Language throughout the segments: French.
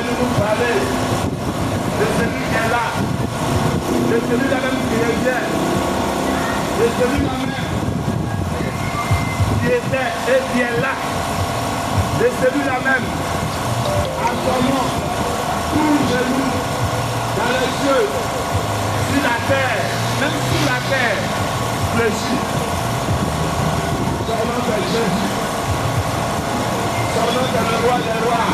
venu nous parler de celui qui est là, de celui-là même qui est bien, de celui-là même qui était et qui est là, de celui-là même à son nom, tout genou dans les cieux, sur la terre, même sous la terre, fléchit. Son nom c'est Jésus. Son nom c'est le roi des rois.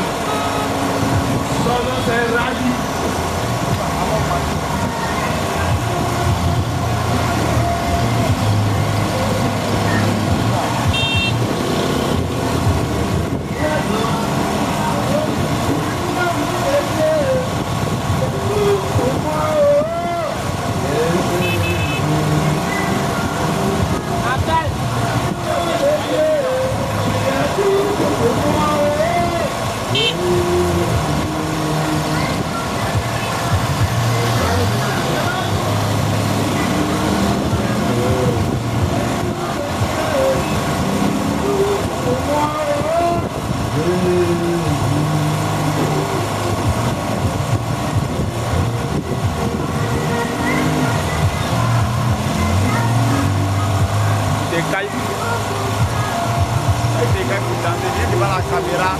Son nom c'est Rabi. La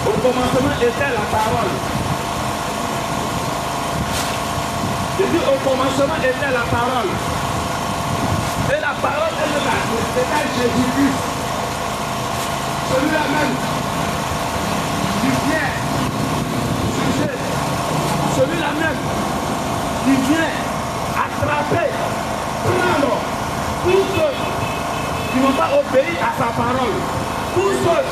Au commencement était la parole. J'ai dit au commencement était la parole. Et la parole c'était Jésus-Christ. Celui-là même qui vient juger. Celui-là même qui vient attraper, prendre tous ceux qui n'ont pas obéi à sa parole. Tous ceux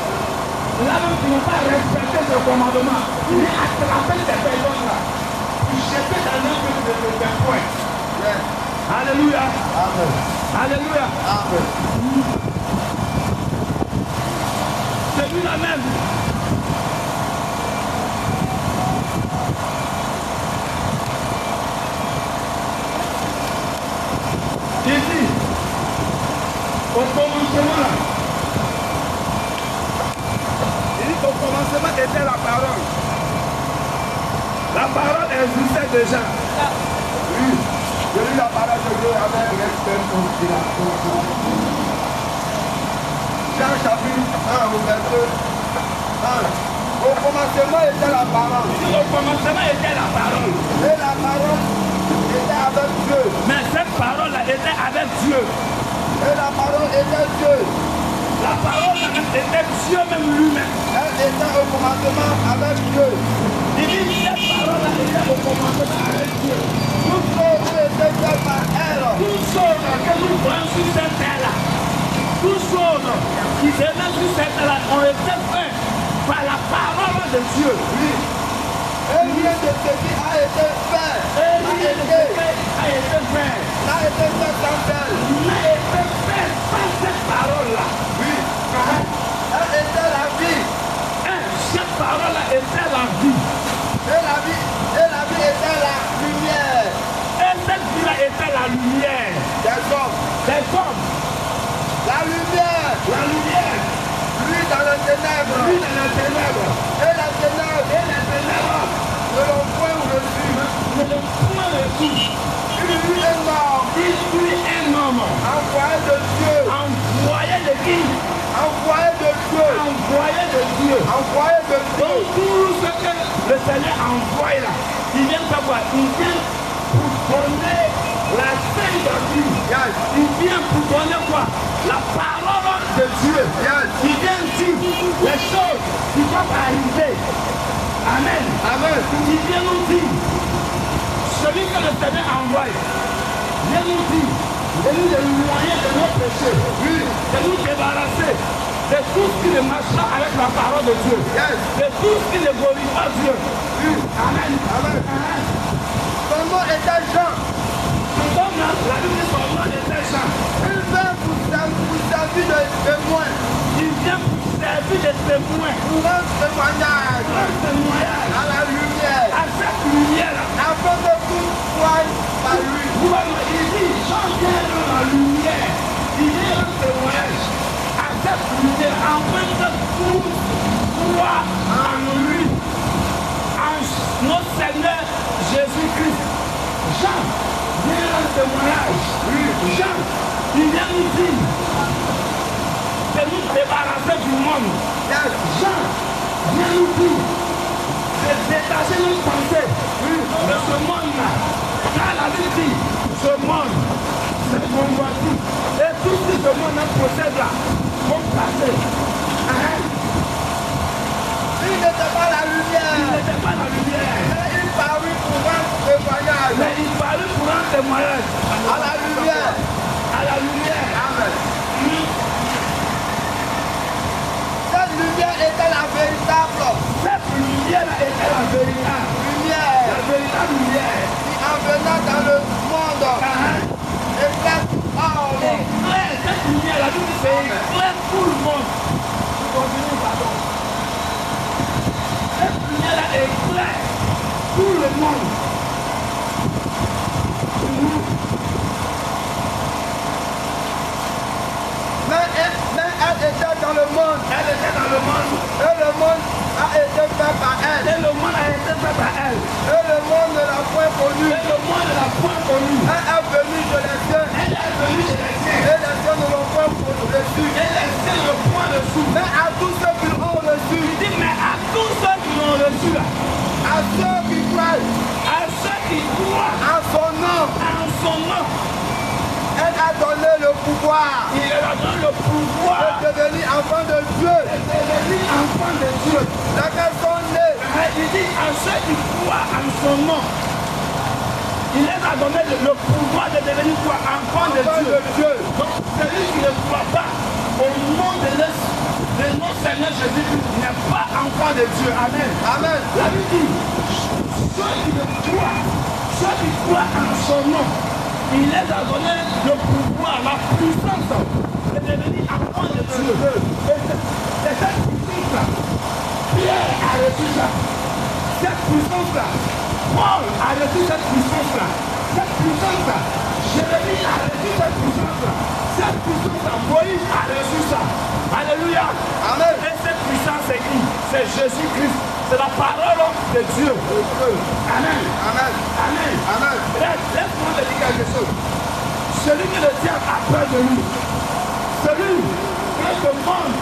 là même qui n'ont pas respecté ce commandement. Il vient attraper ces personnes-là. Il jeter dans un peu de poing. Alléluia. Amen. Alléluia. Amen. Celui-là même. Il dit, au commencement, il dit qu'au commencement était la parole. La parole existait déjà. Oui. Je lis la parole de Dieu avec respect pour la Jean chapitre 1 au verset 1. Au commencement était la parole. Au commencement était la parole. Et la parole était avec Dieu. Mais cette parole-là était avec Dieu. Et la parole était Dieu. La parole était Dieu même lui-même. Elle était au commencement avec Dieu. Il dit cette parole-là était au commencement avec Dieu. Toutes choses étaient faites par elle. Toutes choses que nous voyons sur cette terre-là, toutes choses qui demeurent sur cette terre-là ont été faites par la parole de Dieu. Oui. Et rien de ce qui a été fait Et rien de ce qui a été fait n'a été fait sans elle. n'a été fait sans cette parole-là. Oui. Elle était la vie. Cette parole-là était la vie. Et la vie était la lumière. Et cette vie-là était la lumière Des hommes. des hommes. La lumière. La lumière, Lui dans les ténèbres. lui dans les ténèbres. Et les ténèbres. Et les ténèbres Ne l'ont point reçu. ne l'ont point reçu. Il fut un homme. Il fut un homme Envoyé de Dieu. envoyé de qui? Envoyé de Dieu. Envoyé de Dieu. Envoyé de Dieu. Donc tout ce que le Seigneur envoie là, il vient faire quoi? Il vient pour donner la sainte doctrine. Yes. Il vient pour donner quoi? La parole de Dieu. Yes. Il vient dire les choses qui doivent arriver. Amen. Amen. Il vient nous dire, celui que le Seigneur envoie, vient nous dire, de nous les moyens de nos péchés, Oui. de nous débarrasser de tout ce qui ne marche pas avec la parole de Dieu, Yes. de tout ce qui ne glorifie pas Dieu. Oui. Amen. Amen. Amen. Son nom était Jean. Donc là, la Bible dit son nom était Jean. Il vint pour servir de témoin. Il vient pour servir de témoin, Pour un témoignage un témoignage à la lumière. à cette lumière-là. Afin que tout soit par lui. Il dit, Jean vient dans la lumière. Il vient un témoignage à cette lumière, afin que tout soit en lui, en notre Seigneur Jésus-Christ. Jean vient un témoignage. Jean, il vient nous dire de nous débarrasser du monde. Jean vient nous dire de détacher nos pensées de ce monde-là. Car la Bible dit, ce monde, c'est mon voici. Et tout ce que ce monde possède là, vont passer. Hein? Il n'était pas la Il lumière. n'était pas la lumière. Mais il parut pour un témoignage. Mais il parut pour un témoignage. À la lumière. À la lumière. Amen. Cette lumière était la véritable Cette lumière-là était la véritable. lumière La véritable lumière. qui en venant dans le monde Hein? éclaire hors l'homme. Éclaire, cette lumière, la Bible dit, c'est éclaire tout le monde. Je continue, pardon. Cette lumière-là éclaire tout le monde. Mais elle était dans le monde. Elle était dans le monde. Et le monde a été fait par elle. Et le monde a été fait par elle. Et le monde ne l'a point connue. Et le monde ne l'a point connue. Elle est venue de les siens. Elle est venue chez les siens. Et les siens ne l'ont point reçue. Et les siens ne l'ont point Jésus là. À ceux qui croient À ceux qui croient en son nom, en son nom. elle a donné le pouvoir Il leur a donné le pouvoir de devenir enfant de Dieu. de devenir enfant de Dieu. Lesquels sont nés Il dit à ceux qui croient en son nom, il les a donné le pouvoir de devenir quoi? Enfant de enfants Dieu. de Dieu. Donc celui qui ne croit pas au nom de notre Seigneur Jésus-Christ n'est pas enfant de Dieu. Amen. Amen. La Bible dit, ceux qui croient en son nom, il les a donné le pouvoir, la puissance de devenir enfant de Dieu. Et cette puissance-là, Pierre a reçu ça. Cette puissance-là, Paul a reçu cette puissance-là. Cette puissance-là, Jérémie a reçu cette puissance-là. Cette puissance-là, Moïse a reçu ça. Alléluia. Amen. Et cette puissance, c'est qui? C'est Jésus-Christ. C'est la parole de Dieu. Amen. Amen. Amen. Amen. Laisse-moi te dire quelque chose. Celui qui le tient a peur de lui. Celui qui est le monde.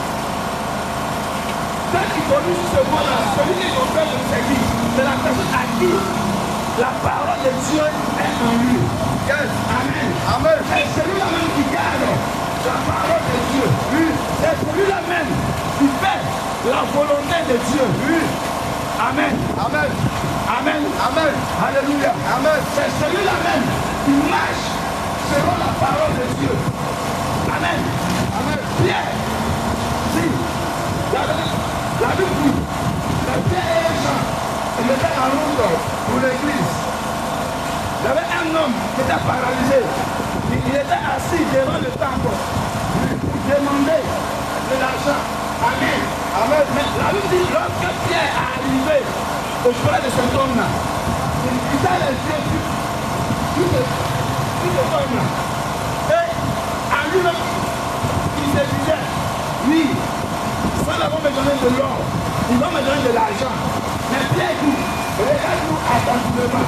Celui qui conduit ce monde-là, celui qui est au cœur de l'église, c'est la personne à qui la parole de Dieu est en lui. Yes. Amen. Amen. Et celui-là même qui garde la parole de Dieu. Oui. C'est celui-là même qui fait la volonté de Dieu. Oui. Amen. Amen. Amen. Amen. Alléluia. Amen. C'est celui-là même qui marche selon la parole de Dieu. Amen. Amen. Pierre, si, la Bible dit, que Pierre et Jean, ils étaient en route pour l'église. Il y avait un homme qui était paralysé. Il était assis devant le temple pour demander de l'argent. Amen. Amen. Mais la Bible dit, lorsque Pierre est arrivé au chevet de cet homme-là, il a les yeux sur cet homme-là. Et en lui-même, il se disait, oui, ça là va me donner de l'or, il va me donner de l'argent. Mais Pierre dit, regarde-nous attentivement.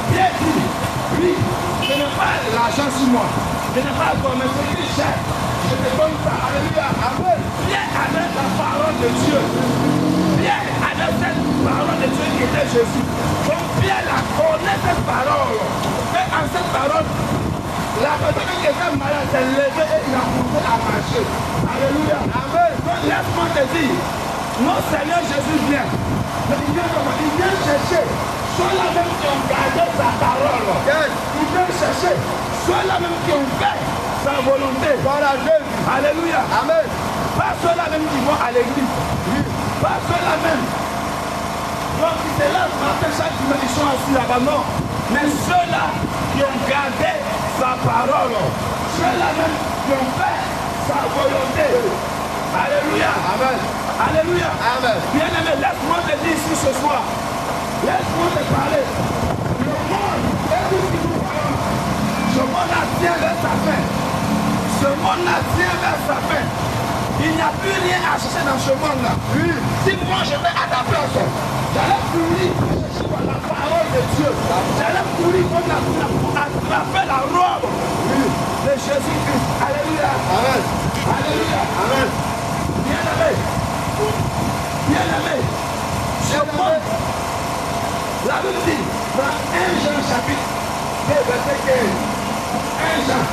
Pierre dit, oui, je n'ai pas l'argent sur moi, je n'ai pas encore, mais ce qui est cher, je te donne ça. Alléluia. Amen. Pierre avait la parole de Dieu. Pierre avait cette parole de Dieu qui était Jésus. Donc Pierre la connaît cette parole. Et en cette parole, la personne qui était malade s'est levée et il a commencé à marcher. Alléluia. Amen. Donc laisse-moi te dire, notre Seigneur Jésus vient. Mais il vient comment? Il vient chercher ceux-là même qui ont gardé sa parole. Yes. Il vient chercher ceux-là même qui ont fait sa volonté. Voilà Dieu. Alléluia. Amen. Pas ceux-là même qui vont à l'église. Pas ceux-là même. Donc ils se lèvent matin chaque dimanche, ils sont assis là-bas. Non. Mais ceux-là qui ont gardé sa parole. Ceux-là même qui ont fait sa volonté. Alléluia. Amen. Alléluia. Amen. Bien-aimé, laisse-moi te dire ici ce soir. Laisse-moi te parler. Le monde est tout ce qui nous parle. Ce monde-là tient vers sa fin. Ce monde-là tient vers sa fin. Il n'y a plus rien à chercher dans ce monde-là. Oui. Si moi j'étais à ta place, j'allais courir chercher la parole de Dieu. J'allais courir comme pour attraper la robe de Jésus-Christ. Alléluia. Amen. Alléluia. Amen. Bien-aimé. Bien-aimé. Ce monde, la Bible dit, dans 1 Jean chapitre 2, verset 15. 1 Jean.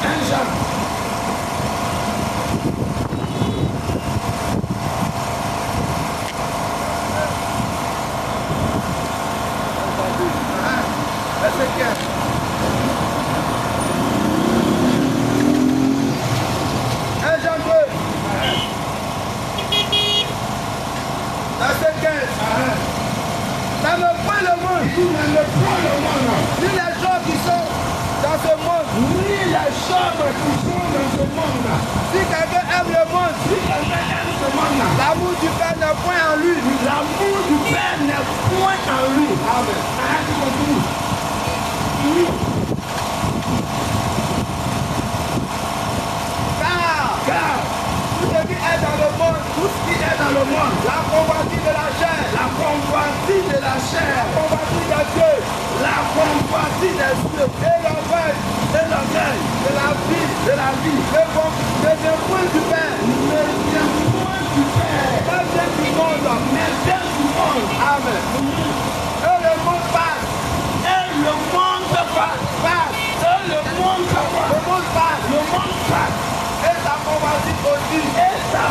1 Jean. Verset 15. Jean 2. Verset 15. N'aime point le monde. N'aime point le monde. Ni les gens qui sont dans ce monde. Ni les choses qui sont dans ce monde. Si quelqu'un aime le monde, Si quelqu'un aime ce monde, l'amour du Père n'est point en lui. l'amour du Père n'est point en lui. Amen. Tu continues. Oui. Car Tout ce qui est dans le monde, tout ce qui est dans le monde, la convoitise de la chair, la convoitise de la chair, la convoitise de Dieu, la convoitise des cieux et l'orgueil et l'orgueil de la vie, de la vie ne vient point du Père, ne vient point du Père, mais vient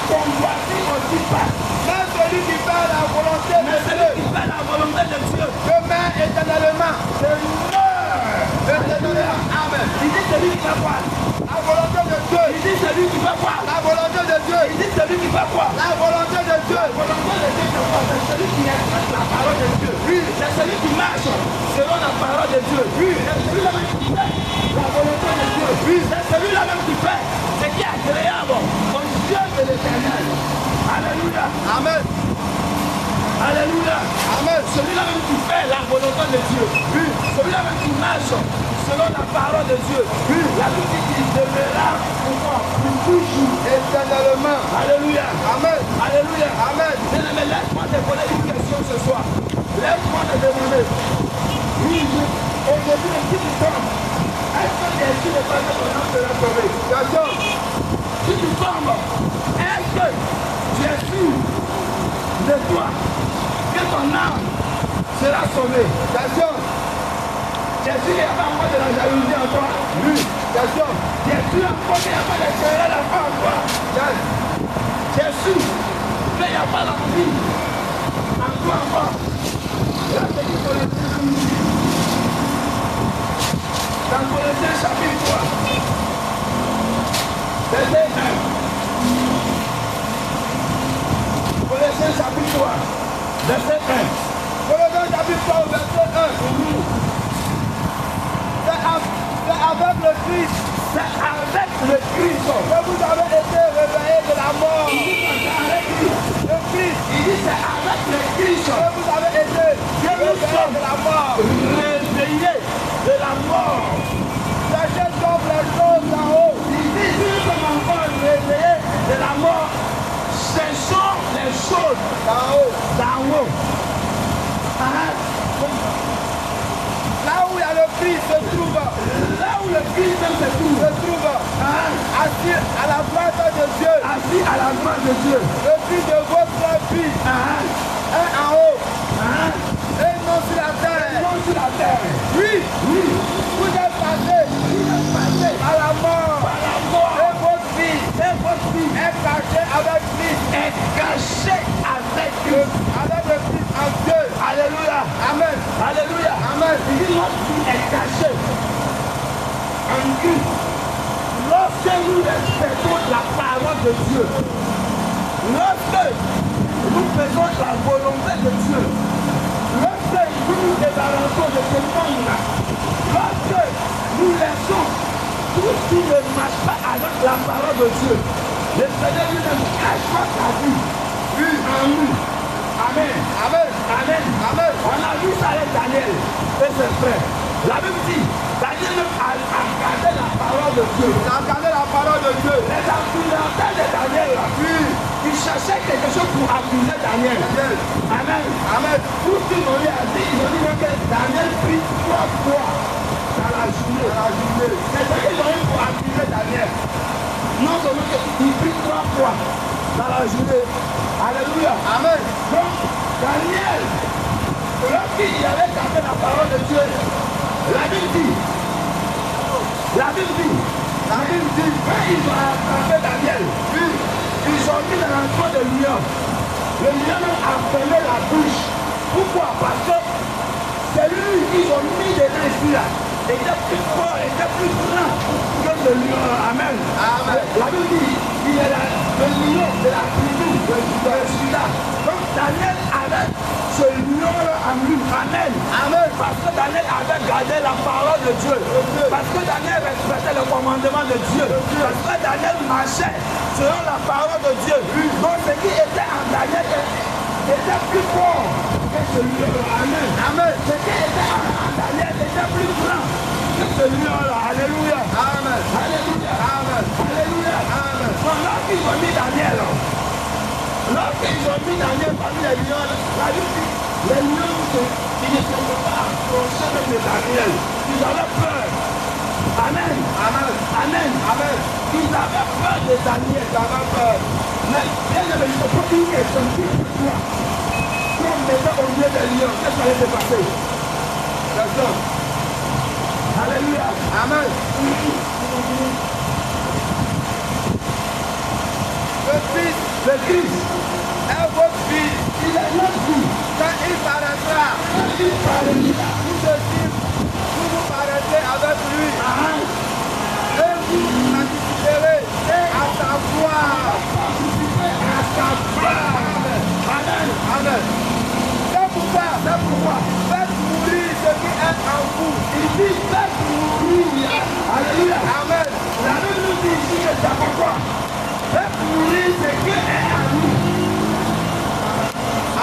convoiture aussi passe. Mais celui qui fait la volonté de Mais Dieu celui qui fait la volonté de Dieu demeure éternellement. demeure Éternellement. Amen. Il dit celui qui fait quoi? La volonté de Dieu. Il dit celui qui fait quoi? La volonté de Dieu. Il dit celui qui fait quoi? La volonté de Dieu. La volonté de Dieu, c'est quoi? C'est celui qui respecte la parole de Dieu. Oui. C'est celui qui marche selon la parole de Dieu. Oui. C'est celui-là même qui fait la volonté de Dieu. Oui. C'est celui-là même qui fait ce qui est agréable aux yeux de l'Éternel. Alléluia. Amen. Alléluia. Amen. Celui-là même qui fait la volonté de Dieu. Oui. Celui-là même qui marche selon la parole de Dieu. Oui. La Bible dit qu'il demeurera pour toujours. Éternellement. Alléluia. Amen. Alléluia. Amen. Bien-aimé, laisse-moi te poser une question ce soir. Laisse-moi te demander. Oui, aujourd'hui, le petit tombe. Est-ce que Jésus n'est pas ton âme de la sauver? Question. Si tu tombes, est-ce que tu es sûr de toi que ton âme sera sauvée? Question. Jésus n'est pas encore de la jalousie en toi. Oui. Question. Jésus a encore qu'il n'y a pas d'éclairer la foi en toi. Yes. Jésus, mais il n'y a pas l'envie en toi encore. Là, c'est qu'il faut le dire. Dans Colossiens chapitre 3, verset 1. Colossiens chapitre 3, verset 1. Colossiens chapitre 3, verset 1. C'est avec le Christ C'est avec le Christ que vous avez été réveillés de la mort. Le Christ. Il dit c'est avec le Christ Que vous avez été réveillés de la mort. réveillé de la mort. Sachez donc les choses en haut. Il dit si nous sommes encore réveillés de la mort, cherchons les choses En haut. d'en haut. Ah, Là où il y a le Christ se trouve. là où le Christ même se trouve. Assis à la droite de Dieu. Assis à la droite de Dieu. Le Christ de votre vie est en haut. Et non sur la terre. Non sur la terre. Oui. Oui. Vous êtes passé à la mort. Par la mort. Et votre vie Et votre vie est cachée avec Christ. est cachée avec Le- Christ. Avec le Christ en Dieu. Alléluia. Amen. Alléluia. Amen. Il dit notre vie est cachée en Christ. Lorsque nous respectons la parole de Dieu, lorsque nous faisons la volonté de Dieu, lorsque nous nous débarrassons de ce monde-là, lorsque nous laissons tout ce qui ne marche pas avec la parole de Dieu, le Seigneur lui-même cache pas sa vie en nous. Amen. Amen. Amen. Amen. On a vu ça avec Daniel et ses frères. La Bible dit, Daniel même a gardé la parole de Dieu. Il a gardé la parole de Dieu. Les influenceurs de Daniel, là, Oui. ils cherchaient quelque chose pour accuser Daniel. Daniel. Amen. Amen. Tout ce qu'ils ont dit, ils ont dit même que Daniel prie 3 fois dans la journée. C'est ce qu'ils ont eu pour accuser Daniel. Non seulement qu'il prie 3 fois dans la journée. Alléluia. Amen. Donc, Daniel, lorsqu'il avait gardé la parole de Dieu, la Bible dit, quand ils ont attrapé Daniel, ils ont mis dans l'entrée de lion. Le lion a fermé la bouche. Pourquoi? Parce que c'est lui qu'ils ont mis dedans ici là. Était plus fort, était plus grand que le lion. Amen. Amen. La Bible dit, il est le lion de la tribu de Juda. Donc Daniel avait ce lion-là en lui. Amen. Amen. Parce que Daniel avait gardé la parole de Dieu. Parce que Daniel respectait le commandement de Dieu. Parce que Daniel marchait selon la parole de Dieu. Donc ce qui était en Daniel était plus fort que celui-là. Amen. Amen. Ce qui était en Daniel était plus grand que celui-là. Alléluia. Amen. Alléluia. Amen. Alléluia. Amen. Donc lorsqu'ils ont mis Daniel, lorsqu'ils ont mis Daniel parmi les lions, la Bible dit, les lions, ils ne se sont pas approchés même de Daniel. Ils avaient peur. Amen. Amen. Amen. Amen. Ils avaient peur de Daniel. Ils avaient peur. Mais bien aimé, il ne faut pas une question qui est toi. Si on mettait au milieu des lions, qu'est-ce qui allait se passer? Question. Alléluia. Amen. Le Christ Le Christ est votre vie. il est notre vie. Quand il paraîtra, Quand il parlera, vous aussi, vous paraîtrez avec lui. Et vous participerez à sa gloire. participer à sa gloire. Amen. Amen. C'est pourquoi faites mourir ce qui est en vous. Il dit faites mourir. Alléluia. Amen. La Bible nous dit ici que c'est pourquoi. Faites mourir ce qui est à nous.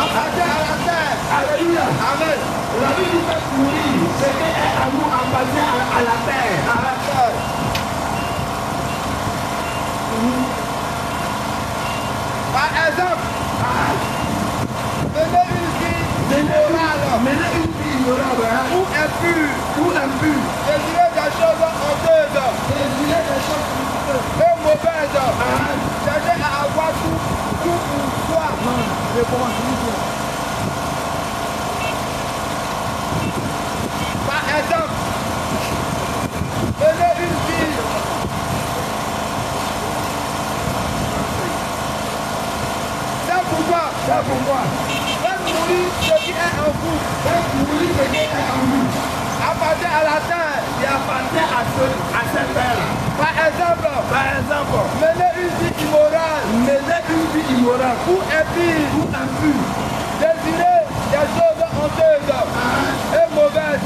Appartient à la terre. Alléluia. Amen. La Bible dit faites mourir ce qui est à nous appartient à la terre. À la terre. Par exemple, menez une vie immorale Menez une vie ignorable, ou impure, ou impure, désirer des choses honteuses désirer des choses honteuses. et mauvaises, chercher à avoir tout pour soi. Par exemple, menez une vie C'est pourquoi. faites mourir ce qui est en vous. Faites mourir ce qui est en nous. Appartient à la terre. Qui appartient à cette terre. Par exemple, menez une vie immorale menez une vie immorale ou impure, ou impure. désirer des choses honteuses et mauvaises,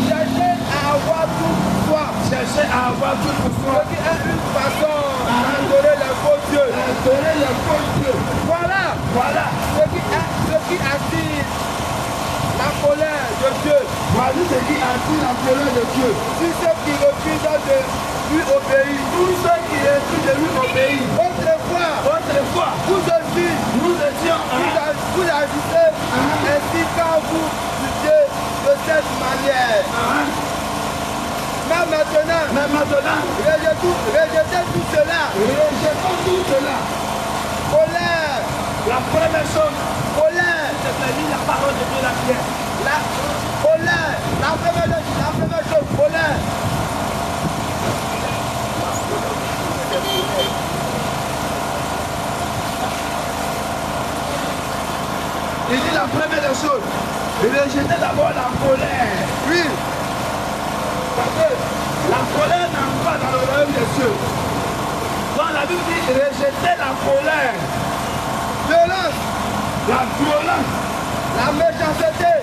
chercher à avoir tout pour soi, Cherchez à avoir tout pour ce soi. qui est une façon d'adorer les faux dieux. Adorer les faux dieux. Voilà ce qui attire la colère de Dieu. Voici ce qui attire la colère de Dieu. Tous ceux qui refusent de lui obéir. Tous ceux qui refusent de lui obéir. Autrefois, vous aussi, Nous étions vous agissez ainsi quand vous jugez de cette manière. Mais maintenant, rejetez tout cela. rejetons tout cela. Colère, La première chose, colère, c'est lis la parole de Dieu la prière. colère. La première chose, colère. Il dit la première des choses, rejetez d'abord la colère. Oui, Parce que la colère n'entre pas dans le royaume des cieux. Quand la Bible dit rejetez la colère, violence, la violence, la méchanceté,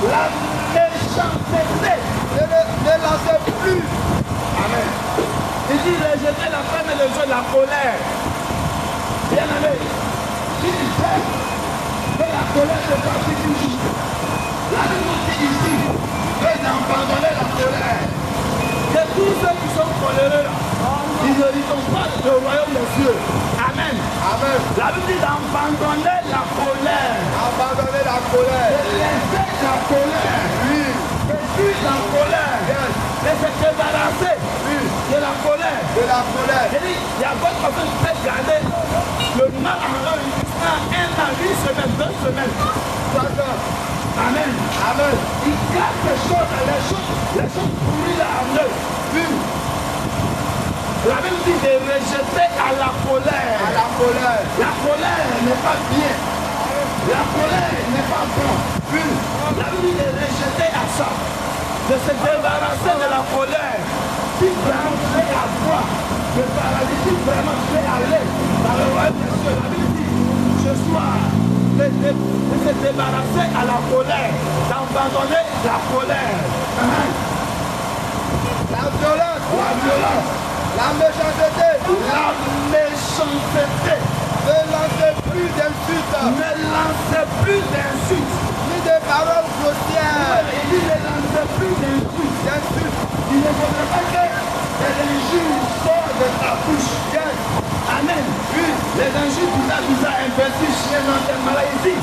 la méchanceté. ne lancez plus. Amen. Il dit rejetez la première des choses, la colère. Bien aimé, si tu sais que la colère fait partie du jour, la Bible nous dit ici que d'abandonner la colère. Que tous ceux qui sont coléreux là, ils n'héritent pas le royaume des cieux. Amen. Amen. La Bible dit d'abandonner la colère. Abandonnez la colère. De laisser la colère. Oui, De fuir la colère. yes, De se débarrasser de la colère. de la colère. J'ai dit, il y a d'autres personnes qui peuvent garder le mal en eux jusqu'à 1 an, 8 semaines, 2 semaines. 3 ans. Amen. Amen. Ils gardent les choses pourries là en eux. Oui, La Bible dit de rejeter à la colère. à la colère. La colère n'est pas bien. La colère n'est pas bon. Oui, La Bible dit de rejeter à ça. De se débarrasser de la colère. Si vraiment tu es à toi, de paradis, si vraiment tu es aller dans le royaume des cieux, la Bible dit ce soir de se débarrasser à la colère, d'abandonner la colère. Amen. la violence, La violence, la méchanceté. la méchanceté. Ne lancez plus d'insultes, Ne lancez plus d'insultes. ni de paroles grossières. Il dit ne lancez plus d'insultes. Il ne faudrait pas que les injures sortent de ta bouche. Yes, Amen. Oui, les injures bizarres, imbéciles, chiens, tes maladies.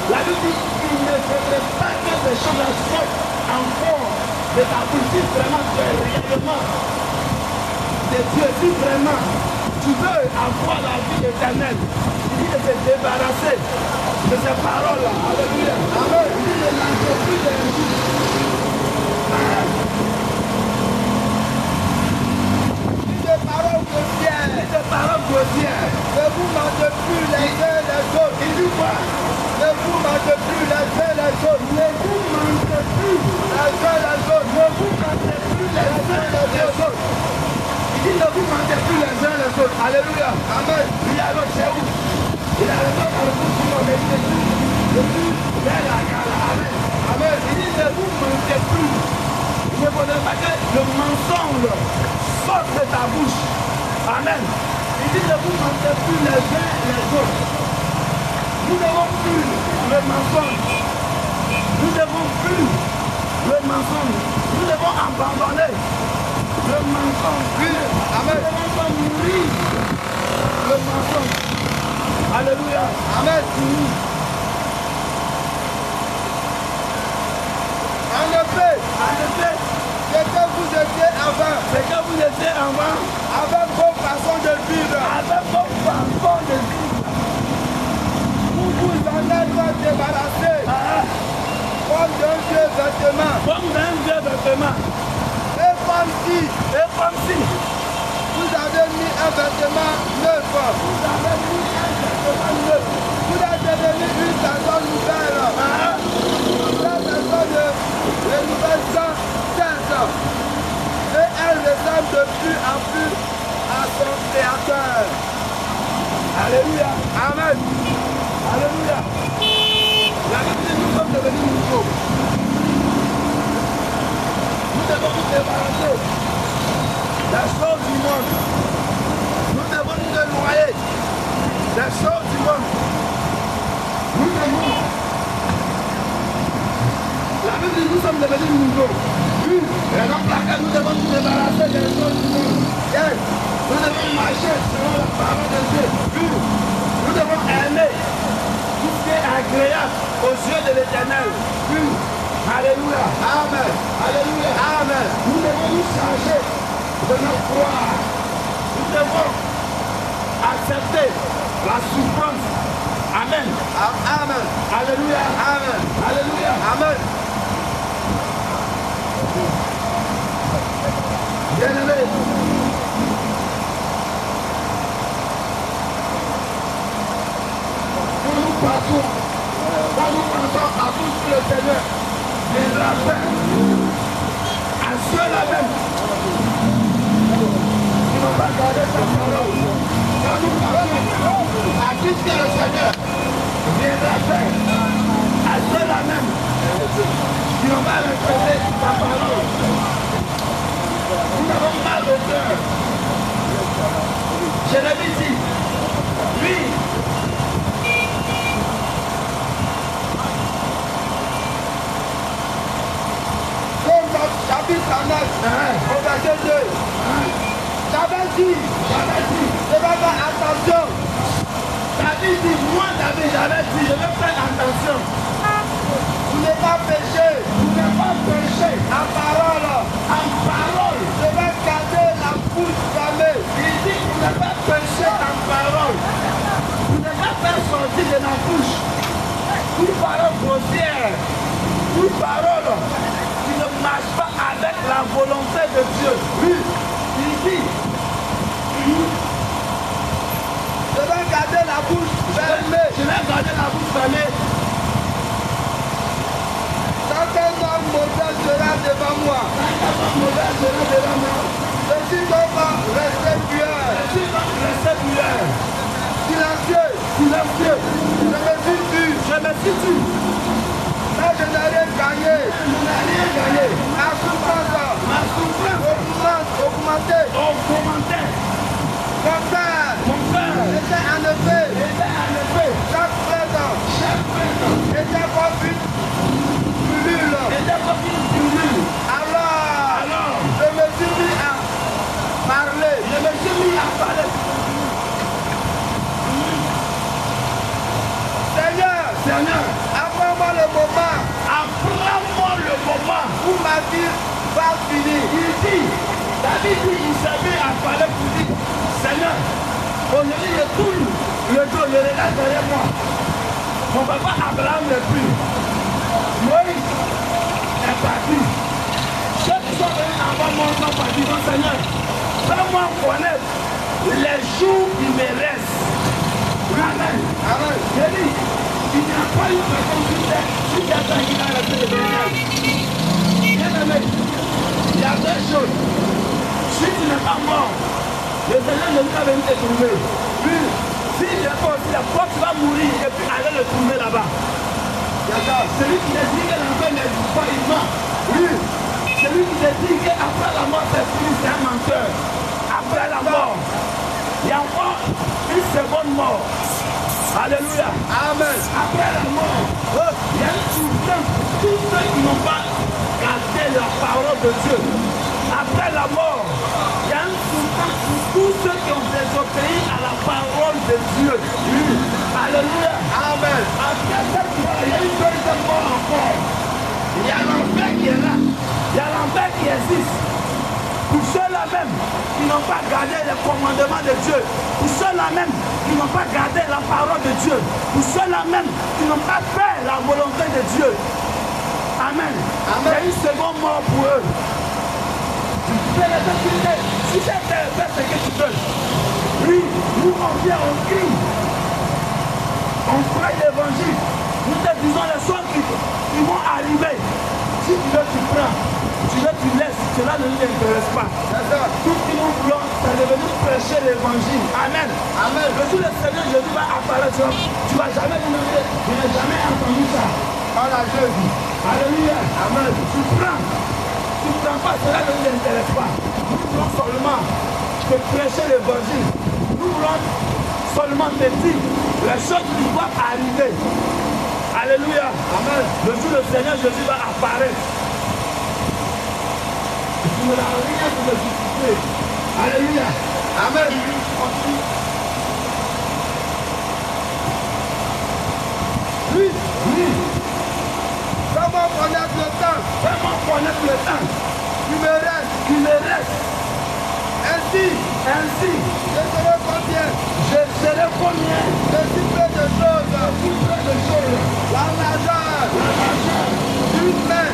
La Bible dit il ne faudrait pas que ces choses sortent encore de ta bouche. Si vraiment tu es réellement de Dieu, si vraiment tu veux avoir la vie éternelle, il dit de se débarrasser de ces paroles-là. Alléluia. Amen. Il dit de lancer plus d'injures. ni de paroles grossières. Des paroles grossières. Ne vous vous mentez plus les uns les autres. Il dit quoi? Ne vous mentez plus les uns les autres. Ne vous mentez plus Les uns les autres. Ne vous mentez plus les uns les autres. Il dit ne vous mentez plus les uns les autres. Alléluia. Amen. Il y a l'autre chez vous. Il a le temps dans le bout sur le plus belle à gala. Amen. Amen. Il dit ne vous mentez plus. Ne vous pas que le mensonge sorte de ta bouche. Amen. Il dit ne vous mentez plus les uns les autres. Nous n'avons plus le mensonge. Nous n'avons plus le mensonge. Nous devons abandonner le mensonge. Oui. Amen. Nous devons pas mourir le mensonge. Alléluia. Amen. En effet, ce que vous étiez avant, c'est que vous étiez avant avec vos façons de vivre, avec vos façons de vivre. vous vous en êtes débarrassé comme d'un vieux vêtement. Comme d'un vieux vêtement. Et comme si vous avez mis un vêtement neuf. Vous avez mis un vêtement neuf. Vous êtes devenu une personne nouvelle. La personne de nouvelles gens cesse. Et elle ressemble de plus en plus à son créateur. Alléluia. Amen. Alléluia. La Bible dit nous sommes devenus nouveaux. Nous devons nous débarrasser des choses du monde. Nous devons nous éloigner des choses du monde. Nous devons. La Bible dit nous sommes devenus nouveaux. Oui. Raison pour laquelle nous devons nous débarrasser des choses du monde. Yes. Nous devons marcher selon la parole de Dieu. Oui. Nous devons aimer tout ce qui est agréable aux yeux de l'Éternel. Oui. Alléluia. Amen. Alléluia. Amen. Nous devons nous changer de notre foi. Nous devons accepter la souffrance. Amen. Amen. Alléluia. Amen. Alléluia. Amen. Bien-aimé. Quand nous pensons à tout ce que le Seigneur viendra faire, à ceux-là même qui n'ont pas gardé sa parole, quand nous pensons à tout ce que le Seigneur viendra faire, à ceux-là même qui n'ont pas respecté sa parole, nous avons mal au cœur. Je l'ai dit, lui, Chapitre 9, au verset 2. J'avais dit, je vais faire attention. David dit, moi David, j'avais dit, je vais faire attention. Vous n'êtes pas péché. Vous n'êtes pas péché. En parole. En parole. Je vais garder la bouche fermée. Il dit, vous n'êtes pas péché en parole. Vous n'êtes pas faire sortir de la bouche une parole grossière, une parole qui ne marche pas avec la volonté de Dieu. Oui. Il dit, je vais garder la bouche fermée. je vais garder la bouche fermée. Tant qu'un homme mauvais sera devant moi, Mauvais sera devant moi. je suis donc resté pueur. Je suis donc resté muet. Silencieux. Silencieux. Je me suis tu. Je me suis tu. Mais je n'ai rien gagné. Je n'ai rien gagné. Ma souffrance augmentée. Augmenté. Mon père était en effet chaque présent était comme une pilule. Alors, je me suis mis à parler. Seigneur, apprends-moi le moment où ma vie va finir. David dit, il savait à parler pour dire, Seigneur, aujourd'hui je tourne le dos, je regarde derrière moi. Mon papa Abraham n'est plus. Moïse est parti. Ceux qui sont venus avant moi sont partis. Donc Seigneur, fais-moi connaître les jours qui me restent. Bien-aimé, il y a deux choses. Si tu n'es pas mort, le Seigneur Jésus va venir te trouver. Oui. Si tu n'es pas aussi la porte, tu vas mourir et puis aller le trouver là-bas. D'accord. Celui qui te dit que l'enfer n'existe pas, il ment. Oui. Celui qui te dit qu'après la mort, c'est fini, c'est un menteur. Après la mort, il y a encore une seconde mort. Alléluia. Amen. Après la mort, il y a une souffrance pour tous ceux qui n'ont pas gardé la parole de Dieu. Après la mort, il y a une souffrance pour tous ceux qui ont désobéi à la parole de Dieu. Oui. Alléluia. Amen. Après cette mort, il y a une deuxième mort encore. Il y a l'enfer qui est là. Il y a l'enfer qui existe. Pour ceux-là même qui n'ont pas gardé les commandements de Dieu, pour ceux-là même qui n'ont pas gardé la parole de Dieu, pour ceux-là même qui n'ont pas fait la volonté de Dieu. Amen. Amen. Il y a une seconde mort pour eux. Tu fais les activités. Si c'est fais ce que tu veux. Oui, nous on vient, on crie. On prête l'évangile. Nous te disons les choses qui vont arriver. Si tu veux, tu prends. Tu veux, tu laisses. Cela ne nous intéresse pas. Tout ce que nous voulons, c'est de venir prêcher l'évangile. Amen. Amen. Le jour le Seigneur Jésus va apparaître. Tu ne vas jamais demander. Je n'ai jamais entendu ça. Par la Jésus. Alléluia. Amen. Tu prends. Tu ne prends pas. Cela ne nous intéresse pas. Nous voulons seulement te prêcher l'évangile. Nous voulons seulement te dire les choses qui doivent arriver. Alléluia. Amen. Le jour le Seigneur Jésus va apparaître. Tu ne l'as rien pour me justifier. Alléluia. Amen. Oui. Oui. Comment connaître le temps? Comment connaître le temps? Tu me restes. Tu me restes. Ainsi. Je serai combien? Je serai combien? Je suis plein de choses. La largeur. D'une main.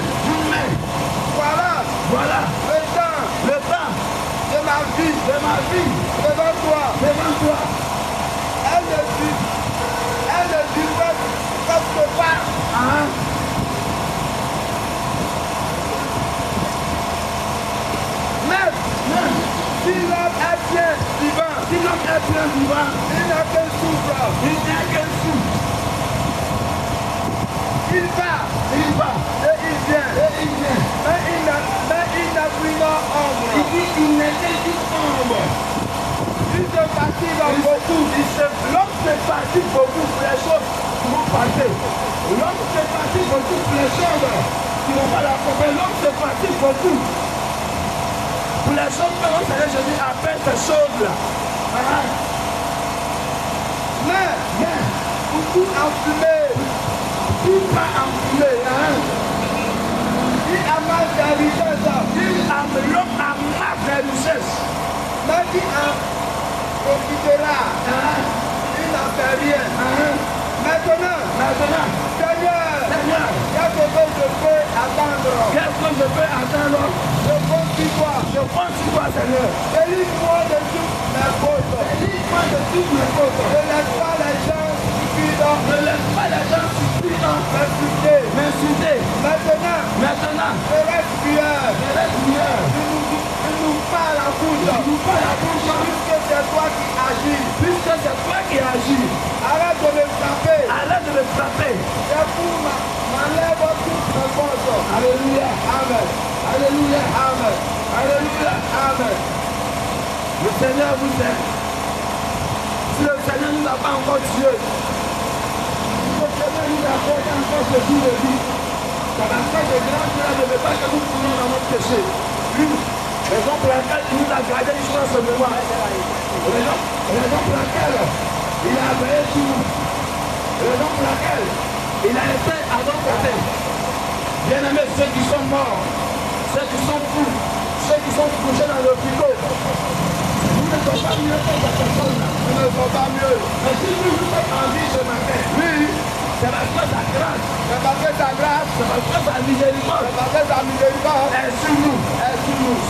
Voilà. Le temps. De ma vie. Devant toi. Elle ne dit presque pas. Même. Si l'homme est bien vivant, il n'a qu'un souffle. Il va et il vient. Mais il n'a plus d'ombre. Il dit qu'il n'était qu'une ombre. Il se fatigue beaucoup. L'homme se fatigue beaucoup pour les choses qui vont passer. L'homme se fatigue beaucoup pour les choses qui ne vont pas l'accompagner. L'homme se fatigue beaucoup pour les choses que le Seigneur Jésus appelle ces choses-là. Mais pour tout enfumer. Il amasse des richesses. L'homme amasse des richesses. Mais qui en profitera? Il n'en fait rien. Maintenant, Seigneur, qu'est-ce que je peux attendre? Je compte sur toi, Seigneur. Délivre-moi de toutes mes fautes. Ne laisse pas les gens m'insulter. Maintenant, je reste fier. Tu nous parles la bouche. Puisque c'est toi qui agis. Arrête de me frapper. C'est pour m'enlève toutes mes forces. Alléluia. Amen. Le Seigneur vous aime. Si le Seigneur nous n'a pas encore tué, le Seigneur nous accorde encore ce jour de vie. Ça va faire de grands choses, ne veut pas que nous tournions dans notre péché. Une raison pour laquelle il nous a gardé jusqu'à ce moment. Raison pour laquelle il a veillé sur nous. Raison pour laquelle il a été à notre côté. Bien-aimés, ceux qui sont morts, ceux qui sont fous, ceux qui sont couchés dans le frigo, nous ne sommes pas mieux que cette personne-là. Nous ne sommes pas mieux. Mais si nous sommes en vie ce matin, oui, c'est parce que sa grâce, c'est parce que sa miséricorde est sur nous.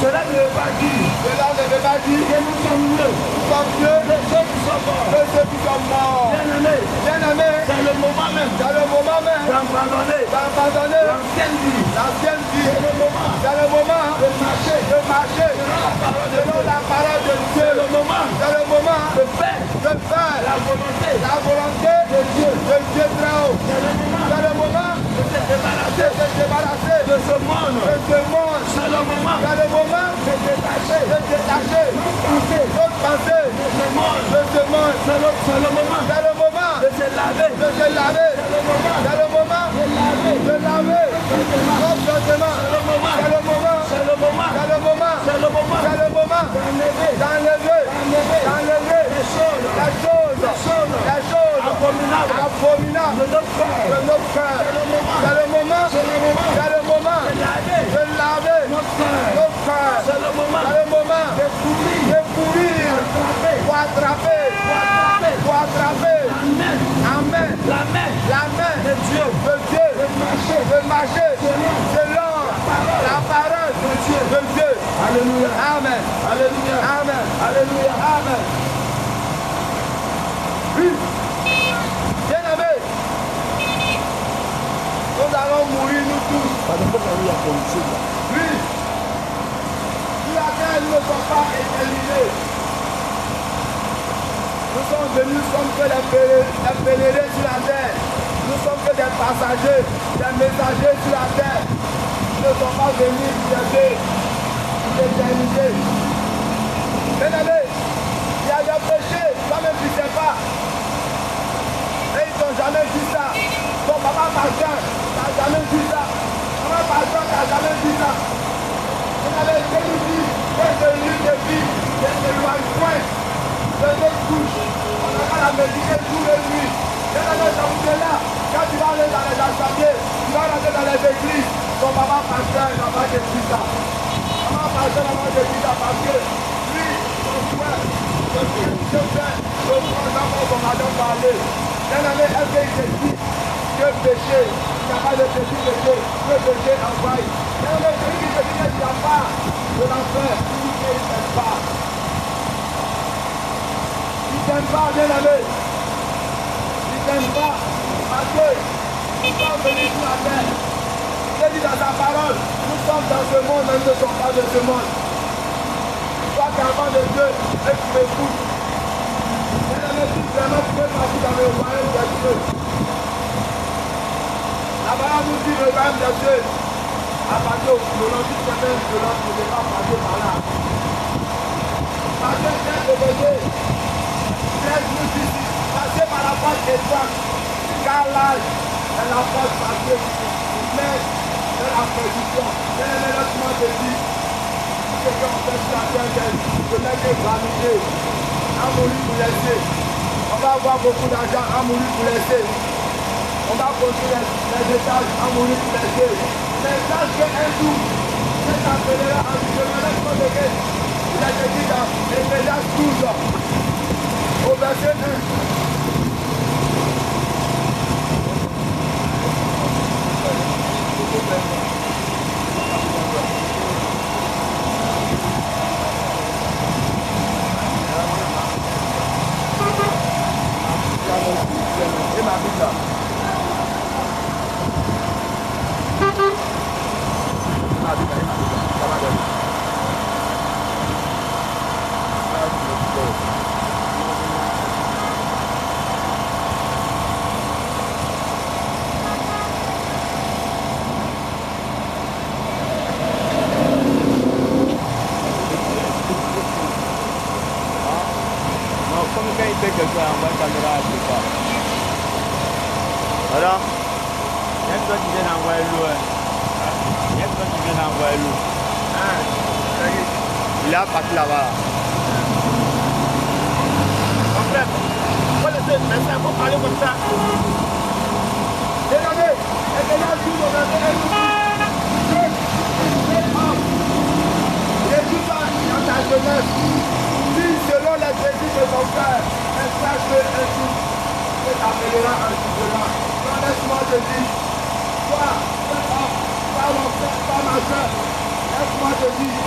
Cela ne veut pas dire Cela ne veut pas dire que nous sommes mieux que que ceux qui sont morts. ceux qui sont morts. Bien-aimés, Bien-aimé, c'est le moment même c'est le moment même d'abandonner d'abandonner l'ancienne vie. l'ancienne vie. C'est le moment C'est le moment de marcher de marcher selon la parole de Dieu. selon la parole de Dieu. C'est le moment C'est le moment de faire de faire la volonté la volonté de Dieu. de Dieu très haut. C'est le moment C'est le moment de se de débarrasser se débarrasser de ce monde. de ce monde. C'est le moment C'est le moment de détacher de détacher notre pensée de ce monde. de ce monde. C'est le moment C'est le moment de se laver. de se laver. C'est le moment C'est le moment de laver. de laver notre sentiment. C'est le moment. C'est le moment. C'est le moment. C'est le moment. C'est le moment C'est le moment d'enlever d'enlever les choses abominables abominables de notre cœur. de notre cœur. C'est le moment C'est le moment c'est le moment de laver de laver notre cœur. notre cœur. C'est le moment C'est le moment de courir, de courir frapper, pour attraper Amen. Amen. La main de Dieu de marcher selon la parole de Dieu. Alléluia. Amen. Alléluia. Amen. Alléluia. Amen. Oui. Bien-aimé, nous allons mourir nous tous. Oui. Sur la terre, nous ne sommes pas éterminés. Nous sommes venus comme que les pèlerins sur la terre. Nous sommes que des passagers, des messagers sur la terre. Nous ne sommes pas venus chercher l'éternité. Bien-aimé, il y a des péchés, toi-même tu ne sais pas. Et ils t'ont jamais dit ça. Ton papa pasteur t'a jamais dit ça. Maman pasteur t'a jamais dit ça. Vous avez été dit que de l'huile de vie, de l'éloignement de notre couche. On n'a pas la méditer tous les nuits. Bien-aimé, ça vous est là. Quand tu vas aller dans les assemblées, tu vas rentrer dans les églises. Ton papa pasteur n'a pas dit ça. Maman pasteur n'a pas dit ça parce que lui, son frère, je fais, je prends d'abord son madame parler. Bien-aimé, est-ce qu'il te dit que péché, il n'y a pas de péché, que péché envahit. Bien-aimé, celui qui te dit qu'il n'y a pas de l'enfer, il ne t'aime pas. Il ne t'aime pas, bien-aimé. Il ne t'aime pas parce que nous sommes venus sur la terre. Il dit dans sa parole, nous sommes dans ce monde, mais nous ne sommes pas de ce monde. Toi qui es enfant de Dieu et qui m'écoutes, si vraiment tu veux passer dans le royaume des cieux. La parole nous dit le royaume des cieux. À partir au violon, si certaines violences ne peuvent pas passer par là. Parce que c'est le bébé. Laisse-nous ici. Passer par la porte étroite. Car l'âge est la porte passée. Mais c'est la perdition. Laisse-moi te dire. Ce qu'on fait sur la terre, je n'ai que vanité. À mourir pour laisser. On va avoir beaucoup d'argent à mourir pour laisser. On va construire les étages à mourir pour laisser. Mais sache qu'un jour, cet appellera en chemin, laisse-moi te dire. Il a été dit dans Éphésiens 12, au verset 1. Et ma Bible là. Comme quand il fait quelque chose, on va caméra à tout ça. Voilà. Il y a toi qui vient d'envoyer l'eau. Il y a toi qui vient d'envoyer l'eau. Il est parti là-bas. En fait, il faut laisser le message pour parler comme ça. Regardez, et que là, tout le monde Jésus va dans ta jeunesse. Dis selon les désirs de ton cœur, et sache que un jour, tu t'appelleras un souverain. Laisse-moi te dire, toi, mon frère, toi, ma soeur, laisse-moi te dire,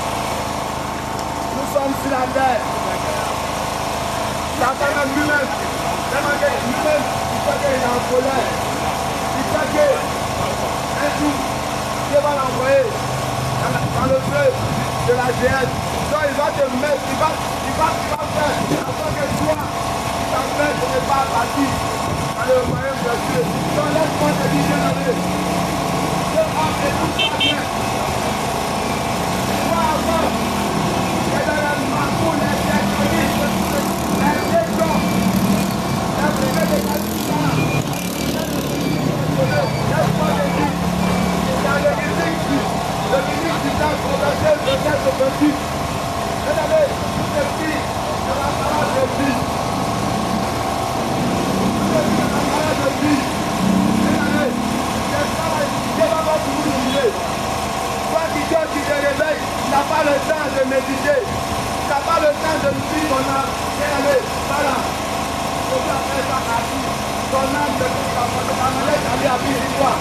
nous sommes sur la terre. Satan même lui-même, lui-même, il sait qu'il est en colère. Il sait qu'un jour, Dieu va l'envoyer dans le feu de la géhenne. Donc il va te mettre, il va faire, afin que toi, tu t'empêches de ne pas partir dans le royaume de Dieu. Donc laisse-moi te dire, bien-aimé, ce homme est tout ça bien. Toi avant, il est dans la marcoule, les terroristes, les déjons, les privés de la lumière. Laisse-moi te dire, dans le ministre du temps convergé de cette petit. Regardez, tout est petit de la parole de vie. Tout est petit de la parole de vie. Regardez, Dieu va pas vous humilier. Toi qui dors, qui te réveille, tu n'as pas le temps de méditer. Tu n'as pas le temps de nourrir ton âme. Regardez, voilà. Il faut faire ça à vie. Ton âme, c'est pour ta manette d'aller à vie, toi.